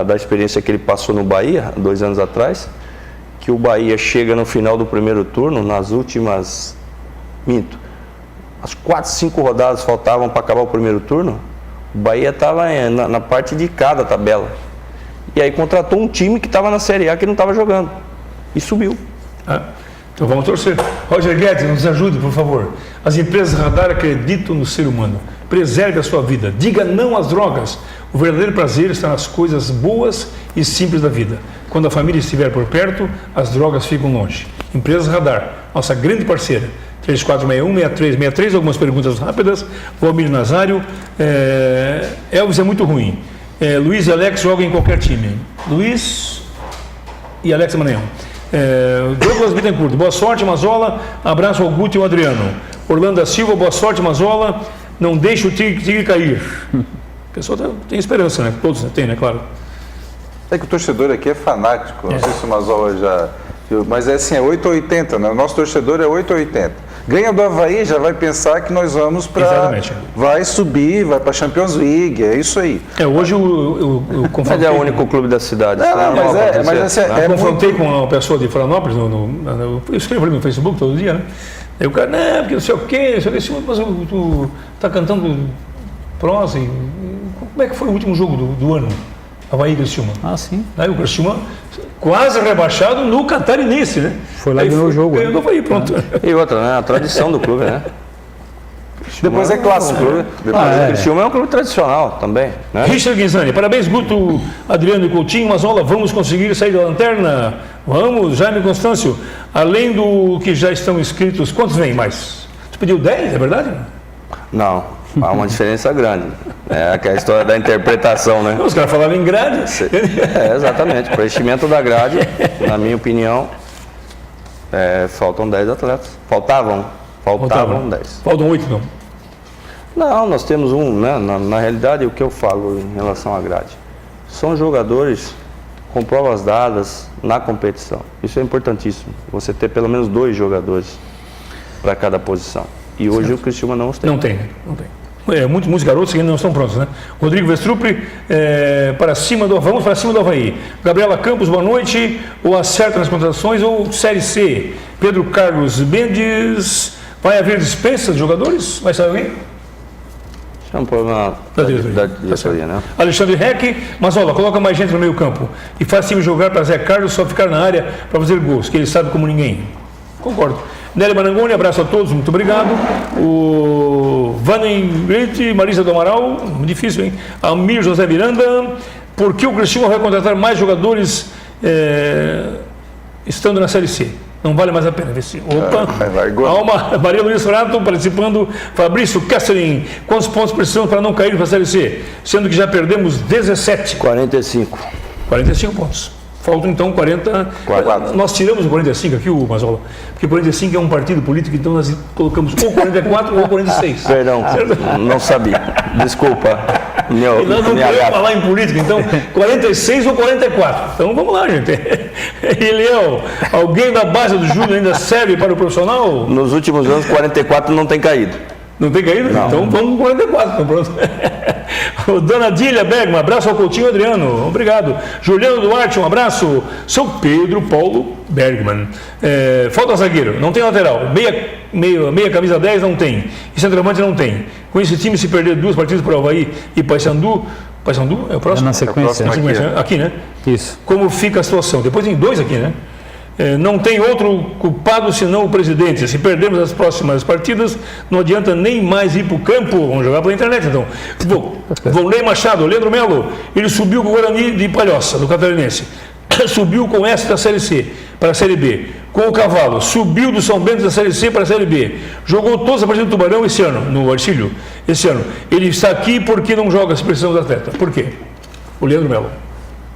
da experiência que ele passou no Bahia, 2 anos atrás, que o Bahia chega no final do primeiro turno, nas últimas, as 4, 5 rodadas faltavam para acabar o primeiro turno, o Bahia estava na parte de cá da tabela. E aí contratou um time que estava na Série A que não estava jogando. E subiu. Então vamos torcer. Roger Guedes, nos ajude, por favor. As empresas Radar acreditam no ser humano. Preserve a sua vida. Diga não às drogas. O verdadeiro prazer está nas coisas boas e simples da vida. Quando a família estiver por perto, as drogas ficam longe. Empresas Radar, nossa grande parceira. 3461-6363, algumas perguntas rápidas. Valmir Nazário. Elvis é muito ruim. Luiz e Alex jogam em qualquer time. Luiz e Alex Maranhão. Douglas Bittencourt, boa sorte, Mazola. Abraço ao Guto e ao Adriano. Orlando da Silva, boa sorte, Mazola. Não deixe o tigre cair. O pessoal tem esperança, né? Todos têm, né? Claro. É que o torcedor aqui é fanático, não sei se o Mazola já viu, mas é assim, é 8 ou 80, né? O nosso torcedor é 8 ou 80. Ganha do Avaí, já vai pensar que nós vamos para... Exatamente. Vai subir, vai para a Champions League, é isso aí. Hoje eu Mas confrontei... é o único clube da cidade. Não, mas assim, Eu confrontei com uma pessoa de Florianópolis, eu escrevo ali no Facebook todo dia, né? Aí o cara, não, porque não sei o quê, mas tu tá cantando prosa, como é que foi o último jogo do ano? Avaí e Criciúma. Ah, sim. Aí o Criciúma quase rebaixado no Catarinense, né? Foi lá e ganhou o jogo. Ganhou do Avaí, pronto. E outra, né? A tradição do clube, né? Depois é clássico. O Criciúma é um clube tradicional também, né? Richard Guinzani, parabéns, Guto, Adriano e Coutinho, Mazola, vamos conseguir sair da lanterna? Vamos, Jaime Constâncio, além do que já estão inscritos, quantos vem mais? Você pediu 10, é verdade? Não, há uma diferença grande. É aquela história da interpretação, né? Os caras falaram em grade. Exatamente. O preenchimento da grade, na minha opinião, faltam 10 atletas. Faltavam 10. Faltam 8, não. Não, nós temos né? Na realidade, o que eu falo em relação à grade? São jogadores com provas dadas na competição. Isso é importantíssimo. Você ter pelo menos 2 jogadores para cada posição. E hoje o Criciúma não os tem. Não tem. Muitos garotos que ainda não estão prontos, né? Rodrigo Vestrupri, vamos para cima do Avaí. Gabriela Campos, boa noite. Ou acerta nas contratações ou Série C. Pedro Carlos Mendes, vai haver dispensa de jogadores? Vai sair alguém? Isso é um problema da diretoria, né? Alexandre Reck, Mazola, coloca mais gente no meio campo e faz time jogar para Zé Carlos só ficar na área para fazer gols, que ele sabe como ninguém. Concordo. Nélia Marangoni, abraço a todos, muito obrigado. O Vanem Grete, Marisa do Amaral, difícil, hein? Almir José Miranda, por que o Criciúma vai contratar mais jogadores estando na Série C? Não vale mais a pena. Opa, Maria Luiz Frato participando. Fabrício Kesselin, quantos pontos precisamos para não cair para a Série C? Sendo que já perdemos 17. 45. 45 pontos. Faltam então 40. Nós tiramos o 45 aqui, o Mazola, porque 45 é um partido político, então nós colocamos ou 44 ou 46. Perdão, não sabia. Desculpa. E nós não queremos falar em política, então 46 ou 44. Então vamos lá, gente. E Leão, alguém da base do Júnior ainda serve para o profissional? Nos últimos anos, 44 não tem caído. Não tem caído? Não. Então vamos com 44. Então pronto. O Dona Dília Bergman, um abraço ao Coutinho Adriano, obrigado. Juliano Duarte, um abraço. São Pedro Paulo Bergman. Falta zagueiro, não tem lateral. Meia camisa 10 não tem. E centroavante não tem. Com esse time, se perder 2 partidas para o Avaí e Paysandu é o próximo? Na sequência. Aqui, né? Isso. Como fica a situação? Depois tem 2 aqui, né? Não tem outro culpado senão o presidente. Se perdermos as próximas partidas, não adianta nem mais ir para o campo. Vamos jogar pela internet, então. Volney Machado, Leandro Melo, ele subiu com o Guarani de Palhoça, do Catarinense. Subiu com essa da Série C para a Série B. Com o Cavalo, subiu do São Bento da Série C para a Série B. Jogou todas as partidas do Tubarão esse ano, no Arcílio, esse ano. Ele está aqui porque não joga se precisamos do atleta. Por quê? O Leandro Melo.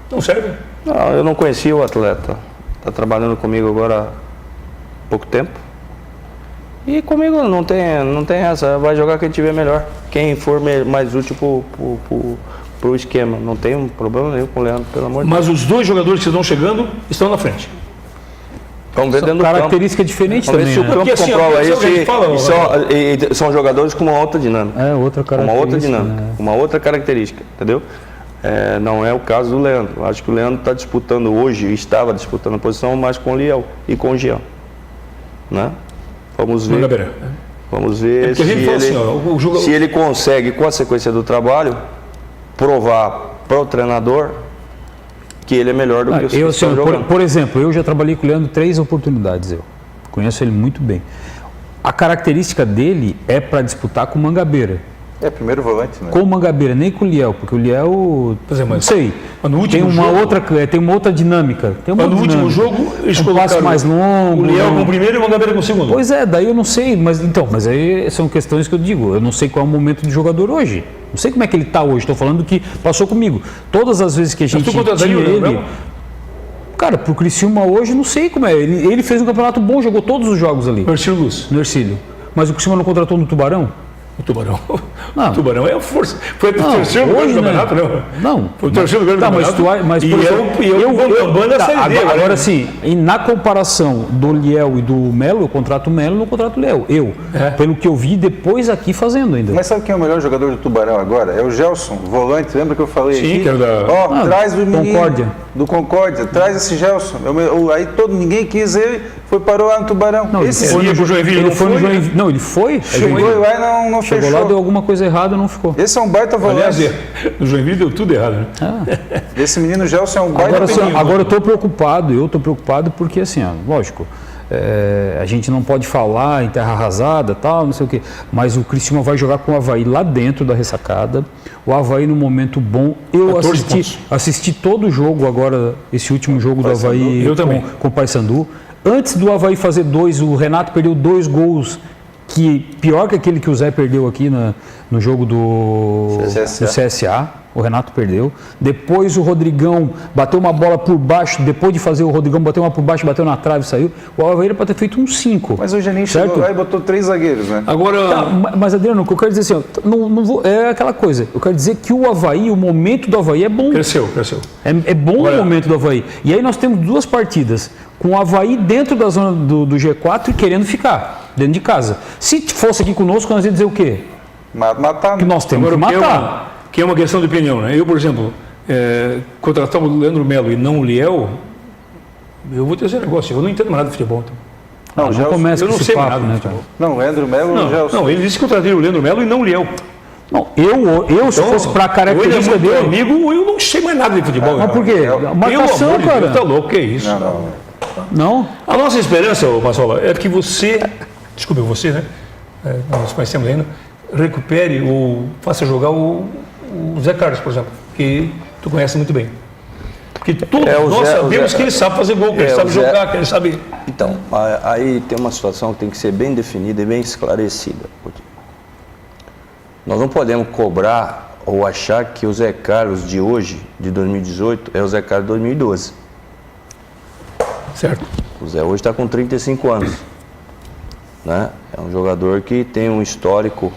Não serve? Não, eu não conhecia o atleta. Está trabalhando comigo agora há pouco tempo. E comigo não tem essa. Vai jogar quem tiver melhor. Quem for mais útil para o esquema. Não tem um problema nenhum com o Leandro, pelo amor de Deus. Mas os 2 jogadores que estão chegando estão na frente. Vamos ver dentro do campo. Característica diferente Vamos ver também, se o campo Porque, assim, comprova isso. e são jogadores com uma outra dinâmica. Outra característica. Uma outra dinâmica, uma outra característica, entendeu? Não é o caso do Leandro. Acho que o Leandro está disputando hoje, estava disputando a posição mais com o Liel e com o Jean. Né? Vamos ver. Vamos ver se ele consegue, com a sequência do trabalho, provar para o treinador que ele é melhor do que o que está jogando. Por exemplo, eu já trabalhei com o Leandro 3 oportunidades. Eu conheço ele muito bem. A característica dele é para disputar com o Mangabeira. Primeiro volante, né? Com o Mangabeira, nem com o Liel, porque o Liel, não sei, tem uma outra dinâmica. No último jogo, eles colocaram mais longo. O Liel com o primeiro e o Mangabeira com o segundo. Pois daí eu não sei, mas aí são questões que eu digo, eu não sei qual é o momento do jogador hoje. Não sei como é que ele está hoje, estou falando que passou comigo. Todas as vezes que a gente tinha ele... Cara, pro Criciúma hoje, não sei como é. Ele fez um campeonato bom, jogou todos os jogos ali. No Ercílio. Mas o Criciúma não contratou no Tubarão? O Tubarão. Não. O Tubarão é a força. Foi o terceiro lugar do campeonato, não? Foi o terceiro lugar do campeonato. Mas agora sim, na comparação do Liel e do Melo, eu contrato o Melo, não contrato o Liel. Pelo que eu vi, depois aqui fazendo ainda. Mas sabe quem é o melhor jogador do Tubarão agora? É o Gelson, volante. Lembra que eu falei aqui? Sim, que era da... traz o menino do Concórdia. Traz esse Gelson. Aí ninguém quis ele, parou lá no Tubarão. Não, ele foi no Joinville. Não, ele foi? Chegou lá e não fechou. Chegou lá, deu alguma coisa errada, não ficou. Esse é um baita volante. Aliás, no Joinville deu tudo errado, né? Esse menino Gelson é um baita Agora eu estou preocupado porque assim, lógico, a gente não pode falar em terra arrasada, tal, não sei o quê, mas o Criciúma vai jogar com o Avaí lá dentro da ressacada. O Avaí no momento bom. Eu 14 assisti todo o jogo agora, esse último jogo do Avaí com o Paysandu. Antes do Avaí fazer 2, o Renato perdeu 2 gols, que pior que aquele que o Zé perdeu aqui no jogo do CSA. O Renato perdeu. Depois o Rodrigão bateu uma bola por baixo. Depois de fazer o Rodrigão bateu uma por baixo, bateu na trave e saiu. O Avaí era para ter feito um 5. Mas o Geninho chegou lá e botou 3 zagueiros, né? Agora, Tá, mas Adriano, o que eu quero dizer assim, é aquela coisa. Eu quero dizer que o Avaí, o momento do Avaí é bom. cresceu. É bom Agora, o momento do Avaí. E aí nós temos 2 partidas. Com o Avaí dentro da zona do G4 e querendo ficar dentro de casa. Se fosse aqui conosco, nós íamos dizer o quê? Matar, Que nós temos Agora, que matar. que é uma questão de opinião, né? Eu, por exemplo, contratar o Leandro Melo e não o Liel, eu vou te dizer um negócio, eu não entendo mais nada de futebol. Então. Não, Não começa eu com não esse sei mais papo, nada né, de cara? futebol. Não, o Leandro Melo Não, já... não, ele disse que contrataria o Leandro Melo e não o Liel. Não, eu se fosse para a característica ele é muito dele... amigo, eu não sei mais nada de futebol. Mas por quê? Marcação, Pelo amor de cara. Deus, tá louco, que é isso? Não? A nossa esperança, Passola, é que você, desculpe você, né? Nós conhecemos ainda, recupere ou faça jogar o Zé Carlos, por exemplo, que tu conhece muito bem. Porque todos nós sabemos que ele sabe fazer gol, que ele sabe jogar, que ele sabe... Então, aí tem uma situação que tem que ser bem definida e bem esclarecida. Nós não podemos cobrar ou achar que o Zé Carlos de hoje, de 2018, é o Zé Carlos de 2012. Certo. O Zé hoje está com 35 anos. Né? É um jogador que tem um histórico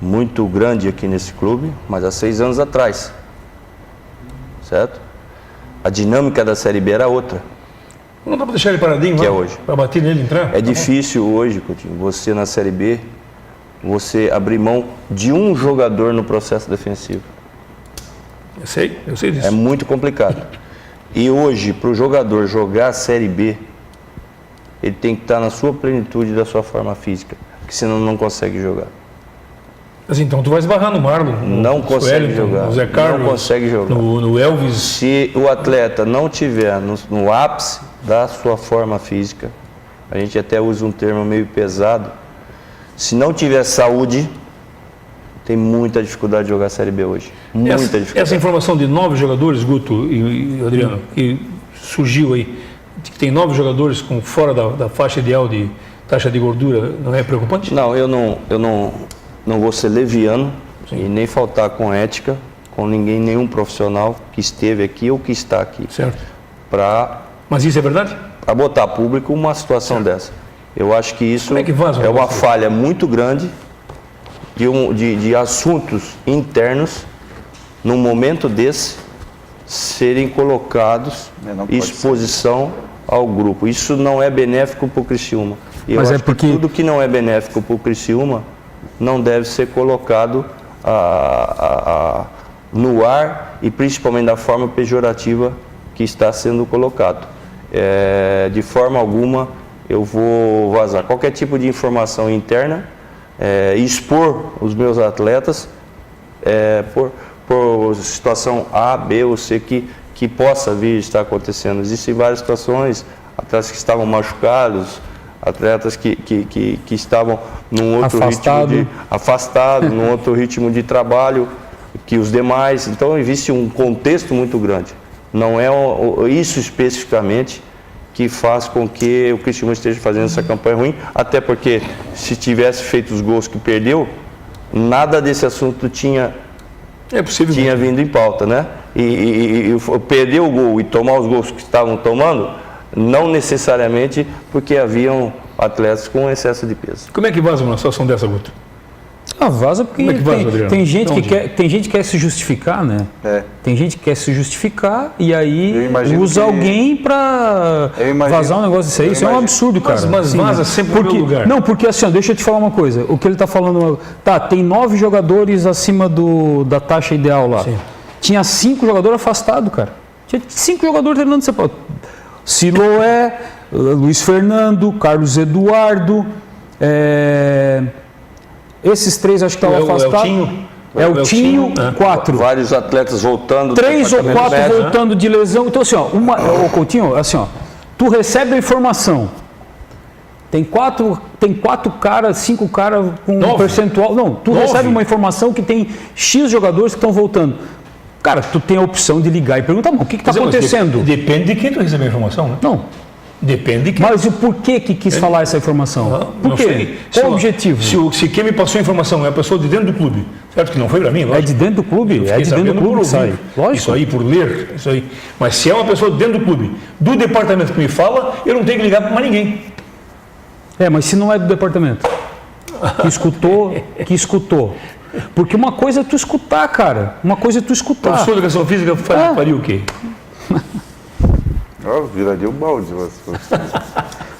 muito grande aqui nesse clube, mas há 6 anos atrás. Certo? A dinâmica da Série B era outra. Não dá para deixar ele paradinho, Que é não? hoje. Para bater nele e entrar? É difícil hoje, Coutinho, você na Série B, você abrir mão de um jogador no processo defensivo. Eu sei disso. É muito complicado. E hoje, para o jogador jogar a Série B, ele tem que estar na sua plenitude da sua forma física, porque senão não consegue jogar. Mas então tu vai esbarrar no Marlon, Não consegue jogar. no Zé Carlos, Não consegue jogar. no Elvis. Se o atleta não tiver no ápice da sua forma física, a gente até usa um termo meio pesado, se não tiver saúde, tem muita dificuldade de jogar a Série B hoje. Muita dificuldade. Essa informação de 9 jogadores, Guto e Adriano, que surgiu aí, de que tem 9 jogadores com fora da faixa ideal de taxa de gordura, não é preocupante? Não, eu não vou ser leviano e nem faltar com ética com ninguém, nenhum profissional que esteve aqui ou que está aqui. Certo. Para Mas isso é verdade? botar a público uma situação dessa. Eu acho que isso Como é que vaza um é uma negócio falha muito grande de assuntos internos, num momento desse, serem colocados Não pode exposição ao grupo. Isso não é benéfico para o Criciúma. E eu Mas acho que tudo que não é benéfico para o Criciúma não deve ser colocado no ar e principalmente da forma pejorativa que está sendo colocado. De forma alguma eu vou vazar qualquer tipo de informação interna, expor os meus atletas por situação A, B ou C que possa vir a estar acontecendo. Existem várias situações, atletas que estavam machucados, atletas que estavam num outro afastado, num outro ritmo de trabalho que os demais. Então existe um contexto muito grande. Não é isso especificamente que faz com que o Criciúma esteja fazendo essa campanha ruim, até porque se tivesse feito os gols que perdeu, nada desse assunto tinha vindo em pauta, né? E perder o gol e tomar os gols que estavam tomando, não necessariamente porque haviam atletas com excesso de peso. Como é que vaza uma situação dessa, Guto? Vaza porque Como é que vaza, Adriano? tem gente que quer se justificar, né? Tem gente que quer se justificar e aí usa alguém para vazar um negócio desse aí. Isso é um absurdo, cara. Mas vaza sempre no meu lugar. Não, porque assim, deixa eu te falar uma coisa. O que ele está falando... tem 9 jogadores acima da taxa ideal lá. Sim. Tinha 5 jogadores afastados, cara. Tinha 5 jogadores treinando separado. Siloé, Luiz Fernando, Carlos Eduardo... Esses 3 acho que estavam afastados. O Tinho, 4. Vários atletas voltando. 3 ou 4 voltando de lesão. Então, assim, Coutinho, assim, tu recebe a informação Tem quatro caras, 5 caras com um 9. percentual. Não, tu 9. recebe uma informação que tem X jogadores que estão voltando. Cara, tu tem a opção de ligar e perguntar, o que está acontecendo? Depende de quem tu recebeu a informação, né? Não. Depende de quem. Mas o porquê que quis falar essa informação? Por Não quê? sei. Qual o objetivo? Se quem me passou a informação é a pessoa de dentro do clube, certo? Que não foi para mim, lógico. É de dentro do clube? É Fiquei de dentro do sabendo clube por que sai. ouvir. Lógico. Isso aí, por ler, isso aí. Mas se é uma pessoa dentro do clube, do departamento que me fala, eu não tenho que ligar para mais ninguém. Mas se não é do departamento, que escutou. Porque uma coisa é tu escutar, cara. Uma coisa é tu escutar. Professor de educação física faria o quê? Viraria o balde.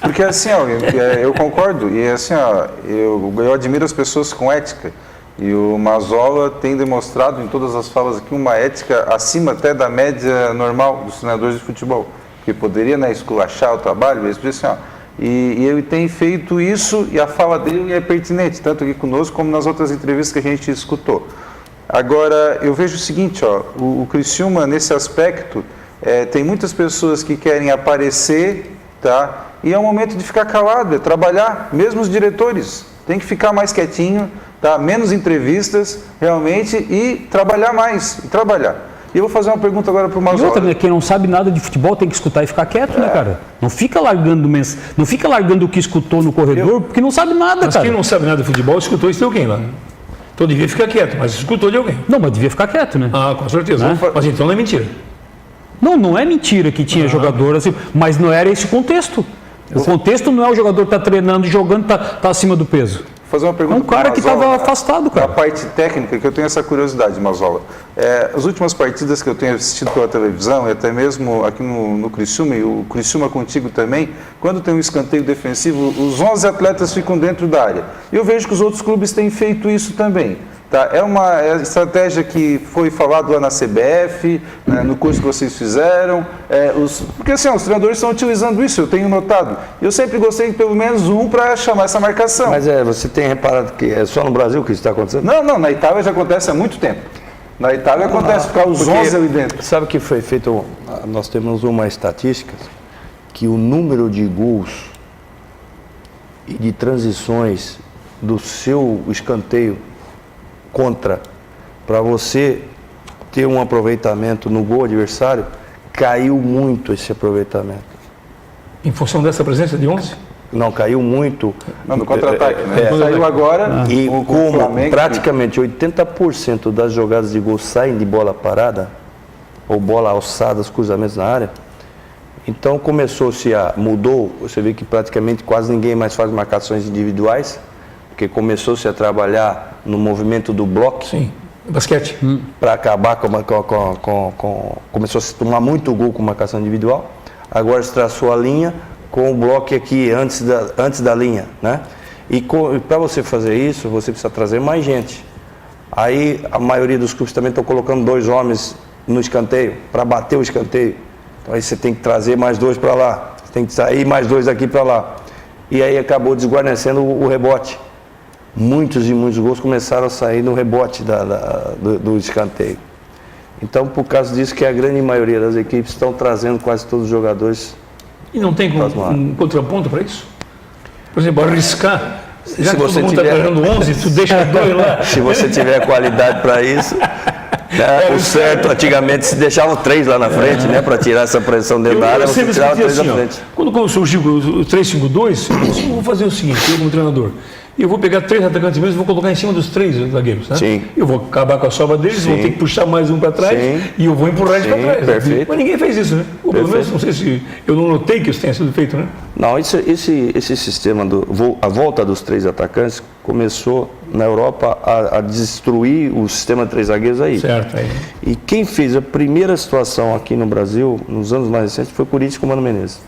Porque assim, ó, eu concordo. E assim, ó, eu admiro as pessoas com ética. E o Mazzola tem demonstrado em todas as falas aqui uma ética acima até da média normal dos treinadores de futebol. Que poderia, né, esculachar o trabalho, mas assim, ó, e ele tem feito isso e a fala dele é pertinente, tanto aqui conosco como nas outras entrevistas que a gente escutou. Agora, eu vejo o seguinte, ó, o Criciúma, nesse aspecto, tem muitas pessoas que querem aparecer, tá? E é um momento de ficar calado, é trabalhar, mesmo os diretores. Tem que ficar mais quietinho, tá? Menos entrevistas, realmente, e trabalhar mais, e trabalhar. E eu vou fazer uma pergunta agora para o Mazzola. E outra, né, quem não sabe nada de futebol tem que escutar e ficar quieto, né, cara? Não fica largando o que escutou no corredor, porque não sabe nada, Mas cara. quem não sabe nada de futebol, escutou isso de alguém lá. Então devia ficar quieto, mas escutou de alguém. Não, mas devia ficar quieto, né? Ah, com certeza. Né? Mas então não é mentira. Não é mentira que tinha jogador assim, mas não era esse o contexto. O contexto não é o jogador tá treinando, jogando, tá acima do peso. Fazer uma pergunta É um cara pro que Mazzola, estava afastado, cara. Da parte técnica, que eu tenho essa curiosidade, Mazzola. As últimas partidas que eu tenho assistido pela televisão, e até mesmo aqui no Criciúma, e o Criciúma contigo também, quando tem um escanteio defensivo, os 11 atletas ficam dentro da área. E eu vejo que os outros clubes têm feito isso também. Tá? É uma estratégia que foi falado lá na CBF, né, no curso que vocês fizeram, porque assim, os treinadores estão utilizando isso, eu tenho notado. Eu sempre gostei de pelo menos um para chamar essa marcação. Mas você tem reparado que é só no Brasil que isso está acontecendo? Não, na Itália já acontece há muito tempo. Na Itália acontece ficar os 11 ali dentro. Sabe que foi feito, nós temos uma estatística, que o número de gols e de transições do seu escanteio para você ter um aproveitamento no gol adversário, caiu muito esse aproveitamento. Em função dessa presença de 11? Não, caiu muito. Não, no contra-ataque, né? Saiu agora E com o como Flamengo, praticamente 80% das jogadas de gol saem de bola parada, ou bola alçada, os cruzamentos na área, então mudou, você vê que praticamente quase ninguém mais faz marcações individuais, porque começou-se a trabalhar no movimento do bloco. Sim. Basquete. Para acabar começou a se tomar muito gol com marcação individual. Agora se traçou a linha com o bloco aqui antes da linha, né? E para você fazer isso, você precisa trazer mais gente. Aí a maioria dos clubes também estão colocando 2 homens no escanteio para bater o escanteio. Então aí você tem que trazer mais 2 para lá, você tem que sair mais 2 aqui para lá. E aí acabou desguarnecendo o rebote. Muitos e muitos gols começaram a sair no rebote do escanteio. Então, por causa disso que a grande maioria das equipes estão trazendo quase todos os jogadores. E não tem um contraponto para isso? Por exemplo, arriscar. Já Se que você todo mundo está tiver- treinando 11, tu deixa 2 lá. Se você tiver qualidade para isso, né, o certo, antigamente se deixava 3 lá na frente, né, para tirar essa pressão dentro da área, Eu você sempre tirava senti 3 assim, na ó, frente. quando surgiu o 3-5-2, eu disse, vou fazer o seguinte, eu como treinador, eu vou pegar 3 atacantes mesmo e vou colocar em cima dos 3 zagueiros, né? Sim. Eu vou acabar com a sobra deles, vou Sim. ter que puxar mais um para trás Sim. e eu vou empurrar eles para Sim, trás. né? perfeito. Mas ninguém fez isso, né? Ou pelo menos, Perfeito. não sei se eu não notei que isso tenha sido feito, né? Não, esse sistema, a volta dos 3 atacantes começou na Europa a destruir o sistema de 3 zagueiros aí. Certo. Aí. E quem fez a primeira situação aqui no Brasil, nos anos mais recentes, foi o Corinthians com o Mano Menezes.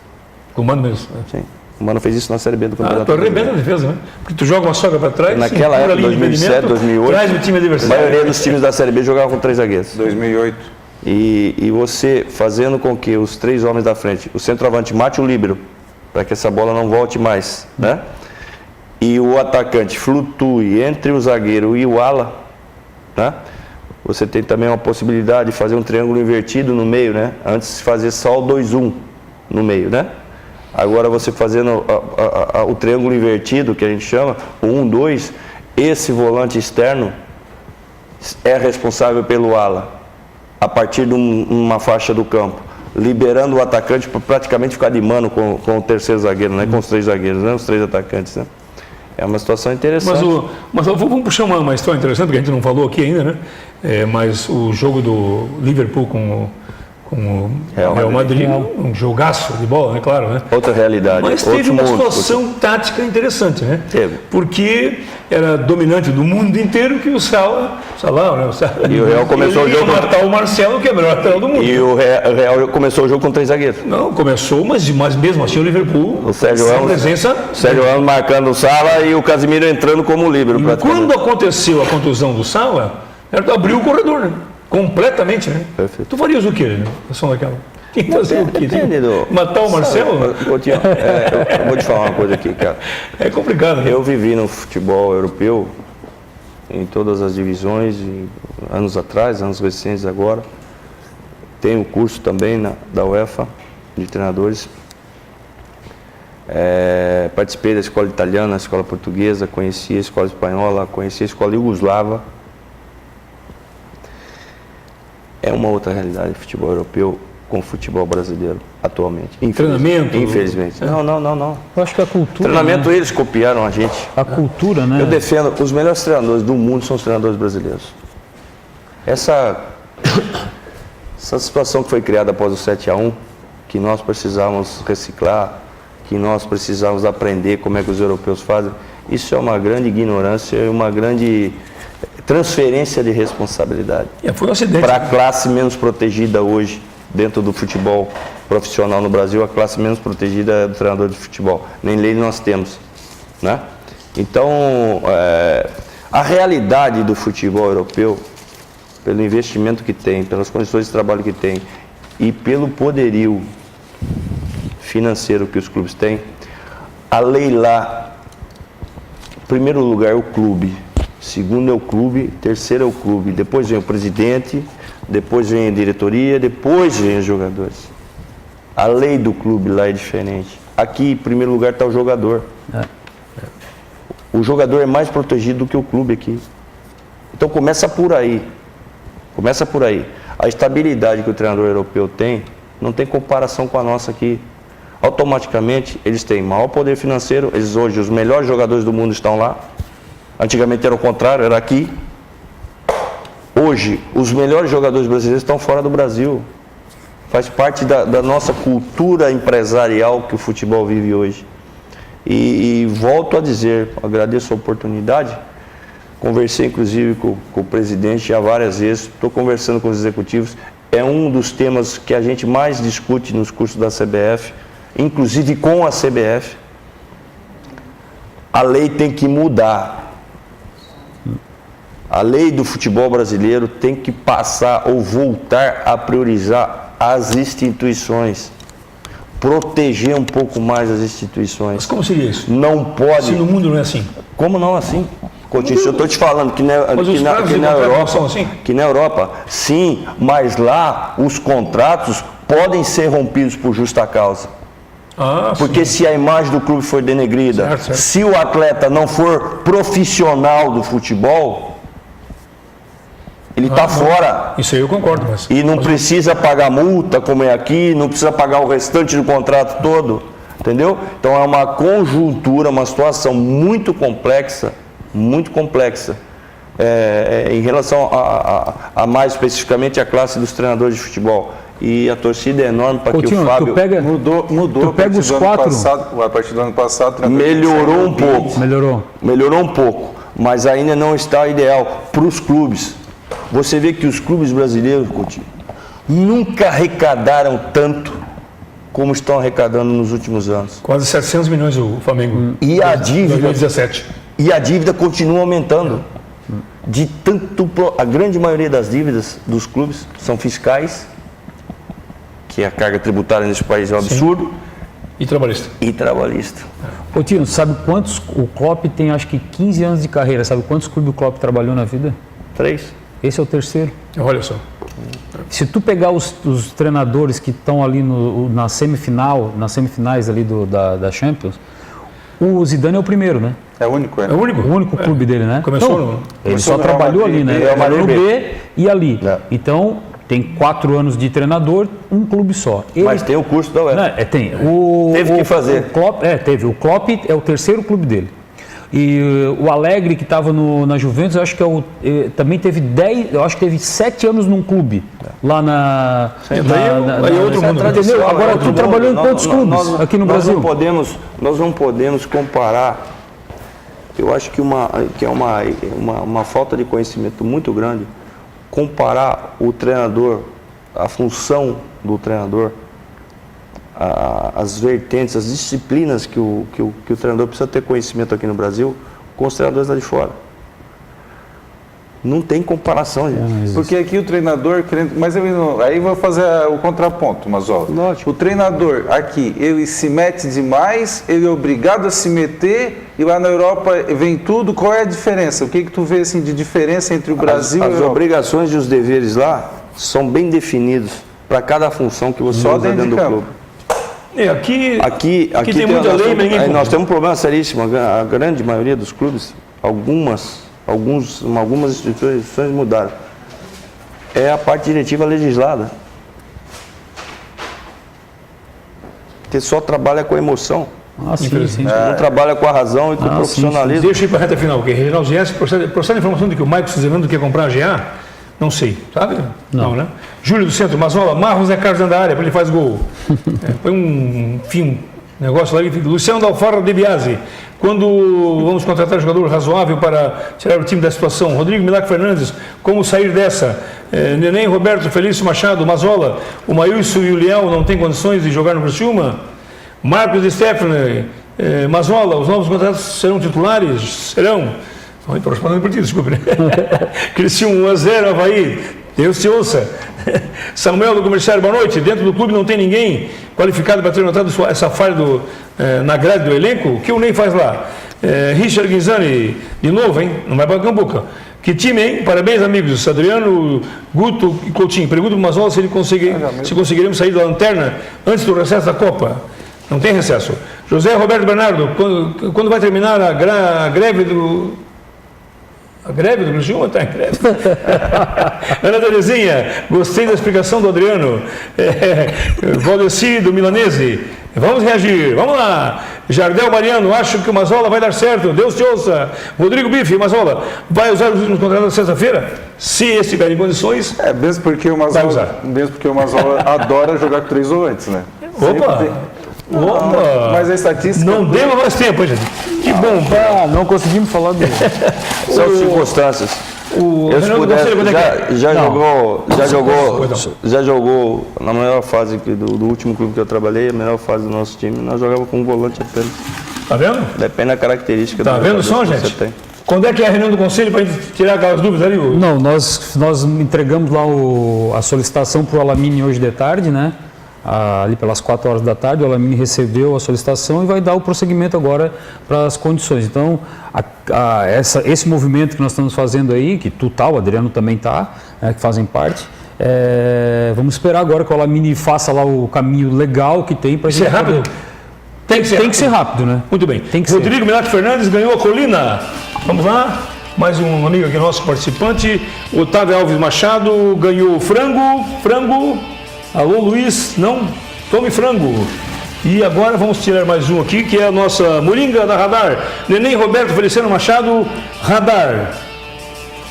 Comando mesmo. Né? Sim. O Mano fez isso na Série B do Campeonato Tu arrebenta a Brasileiro. defesa, né? Porque tu joga uma sogra para trás, Naquela empurra a época, linha de 2007, impedimento, 2008, traz o time a adversário. maioria dos times da Série B jogavam com 3 zagueiros. 2008. E você fazendo com que os 3 homens da frente, o centroavante mate o líbero, para que essa bola não volte mais, né? E o atacante flutue entre o zagueiro e o ala, né? Você tem também uma possibilidade de fazer um triângulo invertido no meio, né? Antes de fazer só o 2-1 no meio, né? Agora você fazendo o triângulo invertido, que a gente chama, o 1-2, esse volante externo é responsável pelo ala, a partir de uma faixa do campo, liberando o atacante para praticamente ficar de mano com o terceiro zagueiro, né? Com os 3 zagueiros, né? Os 3 atacantes, né? É uma situação interessante. Mas vamos puxar uma história interessante que a gente não falou aqui ainda, né? Mas o jogo do Liverpool com o Real Madrid, um jogaço de bola, né? Claro, né? Outra realidade. Mas teve uma situação tática interessante, né? Teve. Porque era dominante do mundo inteiro que o Salah, né? E o Real começou o jogo ia matar o Marcelo, que é o melhor lateral do mundo. E o Real começou o jogo com 3 zagueiros. Não, começou, mas mesmo assim o Liverpool, O Sérgio sem Ramos, presença. Sérgio Ramos marcando o Salah e o Casemiro entrando como líbero praticamente. Quando aconteceu a contusão do Salah, abriu o corredor, né? Completamente, né? Perfeito. Tu farias o quê, né? A ação daquela? Quem fazia o quê? Depende do... Matar o Marcelo? Eu vou te falar uma coisa aqui, cara. É complicado, né? Eu vivi no futebol europeu, em todas as divisões, anos atrás, anos recentes agora. Tenho curso também da UEFA, de treinadores. Participei da escola italiana, da escola portuguesa, conheci a escola espanhola, conheci a escola iugoslava. É uma outra realidade o futebol europeu com o futebol brasileiro atualmente. Treinamento? Infelizmente. Não. Eu acho que a cultura. Treinamento, né? eles copiaram a gente. A cultura, né? Eu defendo, os melhores treinadores do mundo são os treinadores brasileiros. Essa situação que foi criada após o 7-1, que nós precisávamos reciclar, que nós precisávamos aprender como é que os europeus fazem, isso é uma grande ignorância e uma grande transferência de responsabilidade. Foi um acidente. Para a classe menos protegida hoje, dentro do futebol profissional no Brasil, a classe menos protegida é do treinador de futebol. Nem lei nós temos, né? Então, a realidade do futebol europeu, pelo investimento que tem, pelas condições de trabalho que tem e pelo poderio financeiro que os clubes têm, a lei lá, em primeiro lugar, é o clube. Segundo é o clube, terceiro é o clube, depois vem o presidente, depois vem a diretoria, depois vem os jogadores. A lei do clube lá é diferente. Aqui, em primeiro lugar, está o jogador. O jogador é mais protegido do que o clube aqui. Então começa por aí. Começa por aí. A estabilidade que o treinador europeu tem, não tem comparação com a nossa aqui. Automaticamente, eles têm maior poder financeiro, eles hoje, os melhores jogadores do mundo estão lá. Antigamente era o contrário, era aqui. Hoje, os melhores jogadores brasileiros estão fora do Brasil. Faz parte da nossa cultura empresarial que o futebol vive hoje. E volto a dizer, agradeço a oportunidade. Conversei inclusive com o presidente já várias vezes, estou conversando com os executivos. É um dos temas que a gente mais discute nos cursos da CBF, inclusive com a CBF. A lei tem que mudar. A lei do futebol brasileiro tem que passar ou voltar a priorizar as instituições. Proteger um pouco mais as instituições. Mas como seria isso? Não pode... Se no mundo não é assim? Como não assim? Coutinho, eu estou te falando que na Europa, assim? Que na Europa, sim, mas lá os contratos podem ser rompidos por justa causa. Porque se a imagem do clube for denegrida, certo. se o atleta não for profissional do futebol, ele está fora. Isso aí eu concordo. E não precisa pagar multa, como é aqui, não precisa pagar o restante do contrato todo, entendeu? Então é uma conjuntura, uma situação muito complexa, em relação a mais especificamente a classe dos treinadores de futebol. E a torcida é enorme para que o Fábio... Mudou tu pega os 4... a partir do ano passado... Melhorou um pouco. Melhorou um pouco, mas ainda não está ideal para os clubes. Você vê que os clubes brasileiros, Coutinho, nunca arrecadaram tanto como estão arrecadando nos últimos anos. Quase 700 milhões o Flamengo. E a dívida... 2017. E a dívida continua aumentando. A grande maioria das dívidas dos clubes são fiscais, que a carga tributária nesse país é um absurdo. E trabalhista. Coutinho, sabe quantos... O Klopp tem acho que 15 anos de carreira. Sabe quantos clubes o Klopp trabalhou na vida? 3. Esse é o terceiro. Olha só. Se tu pegar os treinadores que estão ali nas semifinais ali da Champions, o Zidane é o primeiro, né? É o único, É o único? O único clube dele, né? Começou Então, no- ele começou só no trabalhou Real ali, Madrid, né? Real Madrid No B. B e ali. É. Então, tem 4 anos de treinador, um clube só. Ele, Mas tem o curso da UEFA. tem. Teve que fazer. O Klopp, teve. O Klopp é o terceiro clube dele. E o Alegre, que estava na Juventus, eu acho que também teve 7 anos num clube. Lá na. Daí é outro mundo. Entendeu? Agora, tu trabalhou em quantos clubes aqui no Brasil? Nós não podemos comparar. Eu acho que é uma falta de conhecimento muito grande comparar o treinador, a função do treinador, as vertentes, as disciplinas que o treinador precisa ter conhecimento aqui no Brasil com os treinadores lá de fora. Não tem comparação, gente. Porque aqui o treinador, mas aí vou fazer o contraponto, Mazola. Lógico. O treinador aqui, ele se mete demais, ele é obrigado a se meter, e lá na Europa vem tudo. Qual é a diferença? O que tu vê assim, de diferença entre o Brasil e a As Europa? obrigações e os deveres lá são bem definidos para cada função que você Só usa dentro dentro de do campo. clube. Aqui tem muita lei, mas ninguém nós cumpre. temos um problema seríssimo. A grande maioria dos clubes, algumas instituições mudaram. É a parte diretiva legislada. Que só trabalha com a emoção. Ah, sim, sim. Não trabalha com a razão e com o profissionalismo. Deixa eu ir para a reta final, porque Reginaldo Gies, procede a informação de que o Maicon Zerando quer comprar a GA? Não sei, sabe? Não, né? Júlio do Centro, Mazola, Marros Zé Carlos dentro da área, para ele faz gol. Foi um negócio lá. Luciano Dalfarra de Biasi, quando vamos contratar jogador razoável para tirar o time da situação? Rodrigo Milac Fernandes, como sair dessa? Neném Roberto Felício Machado, Mazola, o Maílson e o Leão não têm condições de jogar no Criciúma? Marcos de Stephanie, Mazola, os novos contratados serão titulares? Serão. Estou respondendo por ti, desculpe. Né? Criciúma 1-0, Avaí. Deus te ouça. Samuel do Comerciário, boa noite. Dentro do clube não tem ninguém qualificado para ter notado essa falha na grade do elenco? O que o Ney faz lá? Richard Guinzani, de novo, hein? Não vai para Cambuca. Que time, hein? Parabéns, amigos. Adriano, Guto e Coutinho. Pergunta para o Mazola se conseguiremos sair da lanterna antes do recesso da Copa. Não tem recesso. José Roberto Bernardo, quando vai terminar a greve do... A greve do Criciúma está em greve. Ana Terezinha, gostei da explicação do Adriano. Valdeci do Milanese, vamos reagir, vamos lá. Jardel Mariano, acho que o Mazola vai dar certo, Deus te ouça. Rodrigo Bife, Mazola, vai usar os últimos contratos na sexta-feira? Se estiver em condições, Mesmo porque o Vai usar. Mazola adora jogar com 3 volantes, né? opa, Mas a estatística... não deu mais tempo, gente. Que bom, Ah, não conseguimos falar do... São circunstâncias. o Eu, se Renato pudesse, Conselho, quando é que é? já jogou na melhor fase do último clube que eu trabalhei, a melhor fase do nosso time. Nós jogávamos com um volante apenas. Tá vendo? Depende da característica Tá do vendo jogador só, que gente? você tem. Quando é que é a reunião do conselho para a gente tirar aquelas dúvidas ali? Não, nós entregamos lá a solicitação para o Alamini hoje de tarde, né? Ali pelas 4 horas da tarde, o Alamini recebeu a solicitação e vai dar o prosseguimento agora para as condições. Então, esse movimento que nós estamos fazendo aí, que tu tá, o Adriano também tá, né, que fazem parte, vamos esperar agora que o Alamini faça lá o caminho legal que tem para a Isso é gente rápido? poder- Tem Tem que ser rápido, né? Muito bem. Tem que Rodrigo Minato Fernandes ganhou a colina. Vamos lá. Mais um amigo aqui nosso participante. Otávio Alves Machado ganhou o frango. Alô, Luiz. Não, tome frango. E agora vamos tirar mais um aqui, que é a nossa Moringa da Radar. Neném Roberto Feliciano Machado, Radar.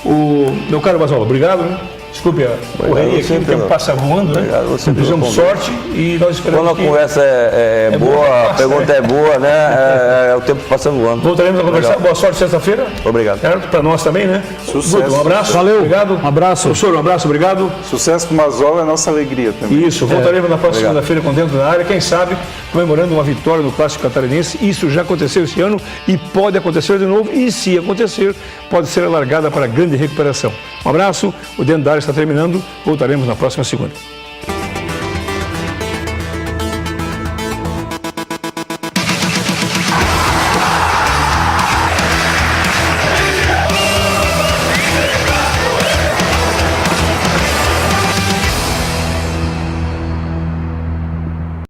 O meu caro Mazola, obrigado. Né? Desculpe a correria aqui, o tempo passa voando, né? Obrigado você pelo Desejamos convite. sorte e nós esperamos Quando a que conversa é boa, a pergunta é boa, né? O tempo passa voando. voltaremos a conversar. Legal. Boa sorte sexta-feira. Obrigado. Certo? Para nós também, né? Sucesso. Guto, um abraço. Valeu. Obrigado. Um abraço. Professor, um abraço. Obrigado. Sucesso com o Mazola é nossa alegria também. Isso. Voltaremos na próxima segunda-feira com Dentro da Área. Quem sabe comemorando uma vitória no Clássico Catarinense. Isso já aconteceu esse ano e pode acontecer de novo. E se acontecer, pode ser alargada para grande recuperação. Um abraço. O Dentro da Área está terminando. Voltaremos na próxima segunda.